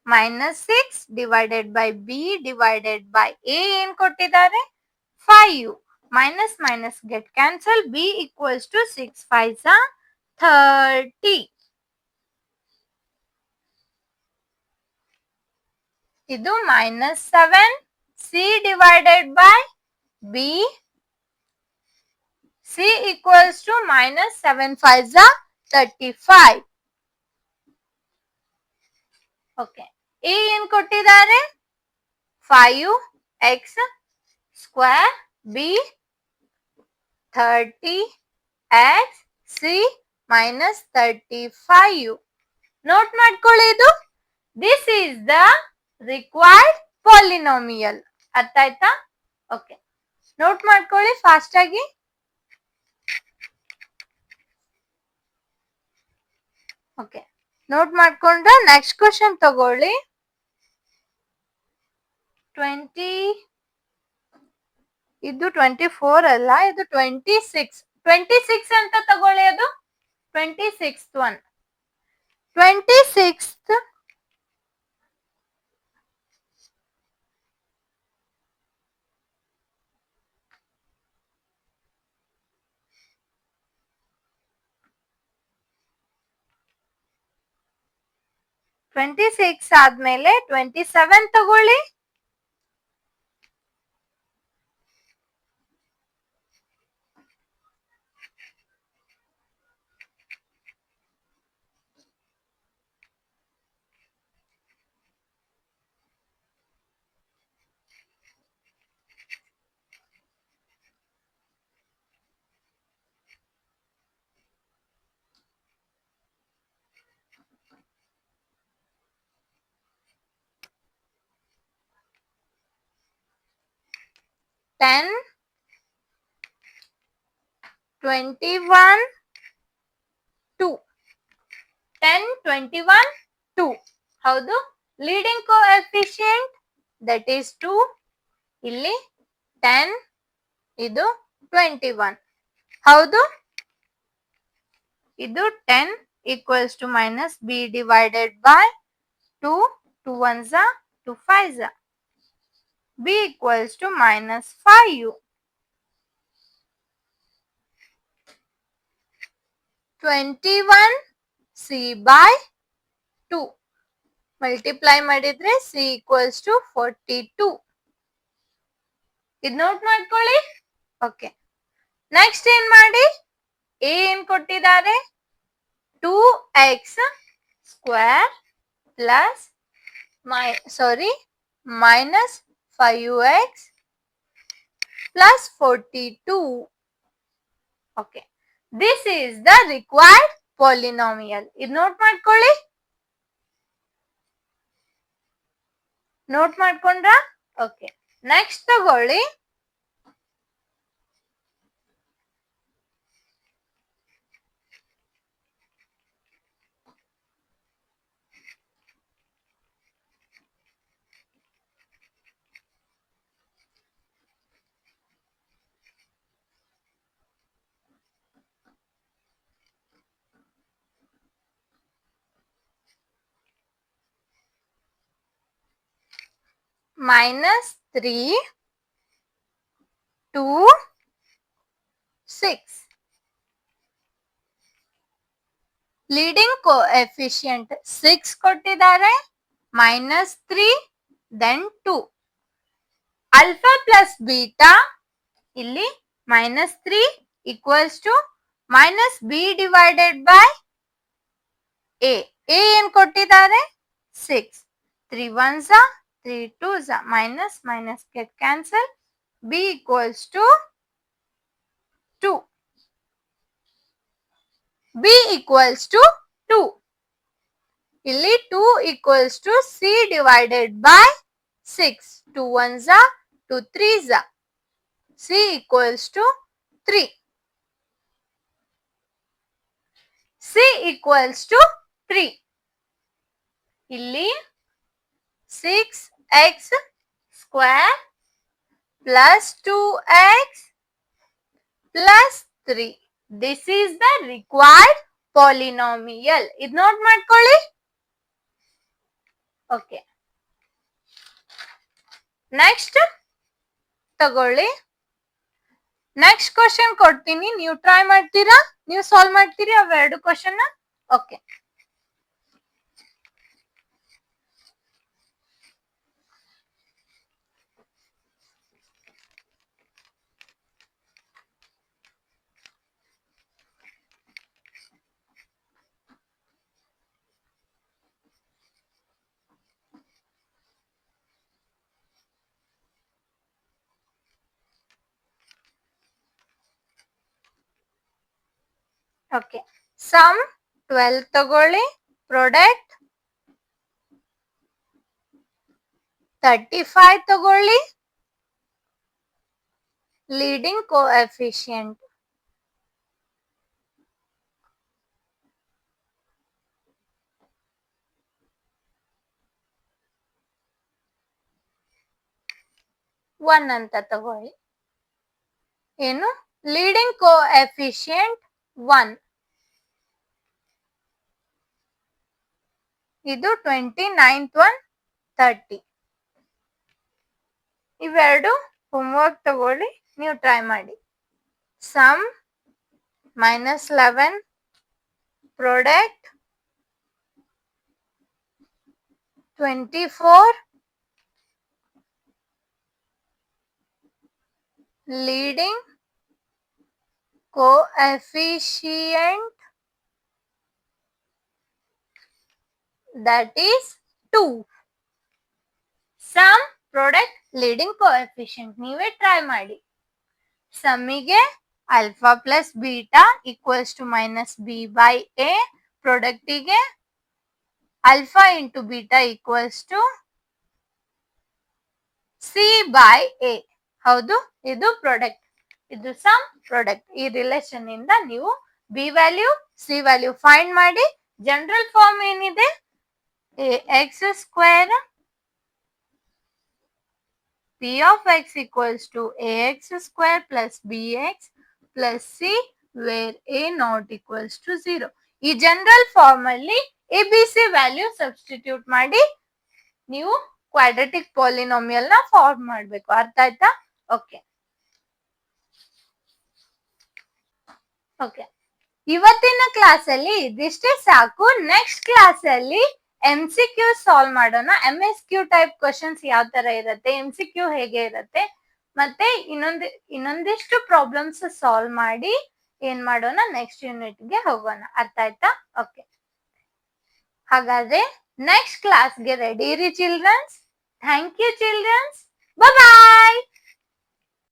-6 divided by b divided by a ಏನ್ ಕೊಟ್ಟಿದ್ದಾರೆ 5u. Minus minus get cancel. b equals to 6 5s 30. ಇದು -7 c divided by b. c equals to -7 5s 35. Okay, a ಏನ್ ಕೊಟ್ಟಿದ್ದಾರೆ 5x square b 30x c minus 35. Note ಮಾಡ್ಕೊಳ್ಳಿ, ಇದು this is the required polynomial. ಅರ್ಥ ಆಯ್ತಾ? Okay, note ಮಾಡ್ಕೊಳ್ಳಿ fast ಆಗಿ. Okay, note ಮಾಡ್ಕೊಂಡ್ರೆ ನೆಕ್ಸ್ಟ್ ಕ್ವಶನ್ ತಗೊಳ್ಳಿ. 20, ಇದು 24 ಅಲ್ಲ, ಇದು 26. 26 ಅಂತ ತಗೊಳ್ಳಿ, ಅದು 26th ಒನ್. 26th 26 ಆದ್ಮೇಲೆ 27 ತಗೊಳ್ಳಿ. Ten, 21, 2. 10, 21, 2. ಹೌದು. Leading coefficient that is 2. ಇಲ್ಲಿ 10, ಇದು 21. ಹೌದು. ಇದು 10 equals to minus b divided by 2. 2 ones are 2 5s are. B equals to minus 5. 21 C by 2. Multiply ಮಾಡಿದ್ರೆ C equals to 42. ಇದು ನೋಟ್ ಮಾಡ್ಕೊಳ್ಳಿ. ಓಕೆ, ನೆಕ್ಸ್ಟ್ ಏನ್ ಮಾಡಿ, ಎ ಏನ್ ಕೊಟ್ಟಿದ್ದಾರೆ, 2x square plus minus 5x plus 42. Okay, this is the required polynomial. ಇದು note ಮಾಡ್ಕೊಳ್ಳಿ. Note ಮಾಡ್ಕೊಂಡ್ರ? ಓಕೆ, ನೆಕ್ಸ್ಟ್ ತಗೊಳ್ಳಿ. minus 3, 2, 6. ಲೀಡಿಂಗ್ ಕೋಎಫಿಷಿಯಂಟ್ 6 ಕೊಟ್ಟಿದ್ದಾರೆ, minus 3, then 2. Alpha plus beta ಇಲ್ಲಿ minus 3 equals to minus b divided by a. a ಏನ್ ಕೊಟ್ಟಿದ್ದಾರೆ, 6. 3 ones are 3 2s are minus minus get cancel. b equals to 2. b equals to 2. ಇಲ್ಲಿ 2 equals to c divided by 6. 2 ones are 2 3s are. c equals to 3. c equals to 3. ಇಲ್ಲಿ 6x square plus 2x plus 3. This is the required polynomial. ಇದು note ಮಾಡ್ಕೊಳ್ಳಿ. Okay, next ತಗೊಳ್ಳಿ. Next question ಕೊಡ್ತೀನಿ, ನೀವು try ಮಾಡ್ತೀರಾ, ನೀವು solve ಮಾಡ್ತೀರಿ ಅವೆರಡು ಕ್ವಶನ್. ಓಕೆ, ಓಕೆ, ಸಮ್ 12 ತಗೊಳ್ಳಿ, ಪ್ರಾಡಕ್ಟ್ 35 ತಗೊಳ್ಳಿ, ಲೀಡಿಂಗ್ ಕೋಎಫಿಷಿಯಂಟ್ 1 ಅಂತ ತಗೊಳ್ಳಿ. ಏನು? Leading coefficient 1. ಇದು 29th ಒನ್ 30. ಇವೆರಡು ಹೋಮ್ವರ್ಕ್ ತಗೊಳ್ಳಿ, ನೀವು ಟ್ರೈ ಮಾಡಿ. Sum -11, product 24, leading coefficient that is 2. Sum product leading coefficient ನೀವೇ ಟ್ರೈ ಮಾಡಿ. ಸಮ್ಮಿಗೆ alpha plus beta equals to -b/a, ಪ್ರಾಡಕ್ಟಿಗೆ alpha into beta equals to c/a. ಹೌದು, ಇದು ಪ್ರಾಡಕ್ಟ್, ಇದು ಸಮ್ ಪ್ರಾಡಕ್ಟ್. ಈ ರಿಲೇಷನ್ ಇಂದ ನೀವು B value C value find ಮಾಡಿ. ಜನರಲ್ ಫಾರ್ಮ್ ಏನಿದೆ? ax² p of x equals to ax² plus bx plus c where a not equals to 0. ಈ general form ಅಲ್ಲಿ ABC ವ್ಯಾಲ್ಯೂ ಸಬ್ಸ್ಟಿಟ್ಯೂಟ್ ಮಾಡಿ ನೀವು quadratic polynomial ನ form ಮಾಡಬೇಕು. ಅರ್ಥ ಆಯ್ತಾ? ಓಕೆ. ಇವತ್ತಿನ ಕ್ಲಾಸ್ ಅಲ್ಲಿ ಇದಿಷ್ಟೇ ಸಾಕು. ನೆಕ್ಸ್ಟ್ ಕ್ಲಾಸ್ ಅಲ್ಲಿ MCQ ಸಾಲ್ವ್ ಮಾಡೋಣ. MSQ ಟೈಪ್ ಕ್ವಶನ್ಸ್ ಯಾವ ತರ ಇರುತ್ತೆ, MCQ ಹೇಗೆ ಇರುತ್ತೆ, ಮತ್ತೆ ಇನ್ನೊಂದಿಷ್ಟು ಪ್ರಾಬ್ಲಮ್ಸ್ ಸಾಲ್ವ್ ಮಾಡಿ ಏನ್ ಮಾಡೋಣ, ನೆಕ್ಸ್ಟ್ ಯೂನಿಟ್ ಗೆ ಹೋಗೋಣ. ಅರ್ಥ ಆಯ್ತಾ? ಓಕೆ. ಹಾಗಾದ್ರೆ ನೆಕ್ಸ್ಟ್ ಕ್ಲಾಸ್ಗೆ ರೆಡಿ ಇರಿ childrens. Thank you childrens. Bye.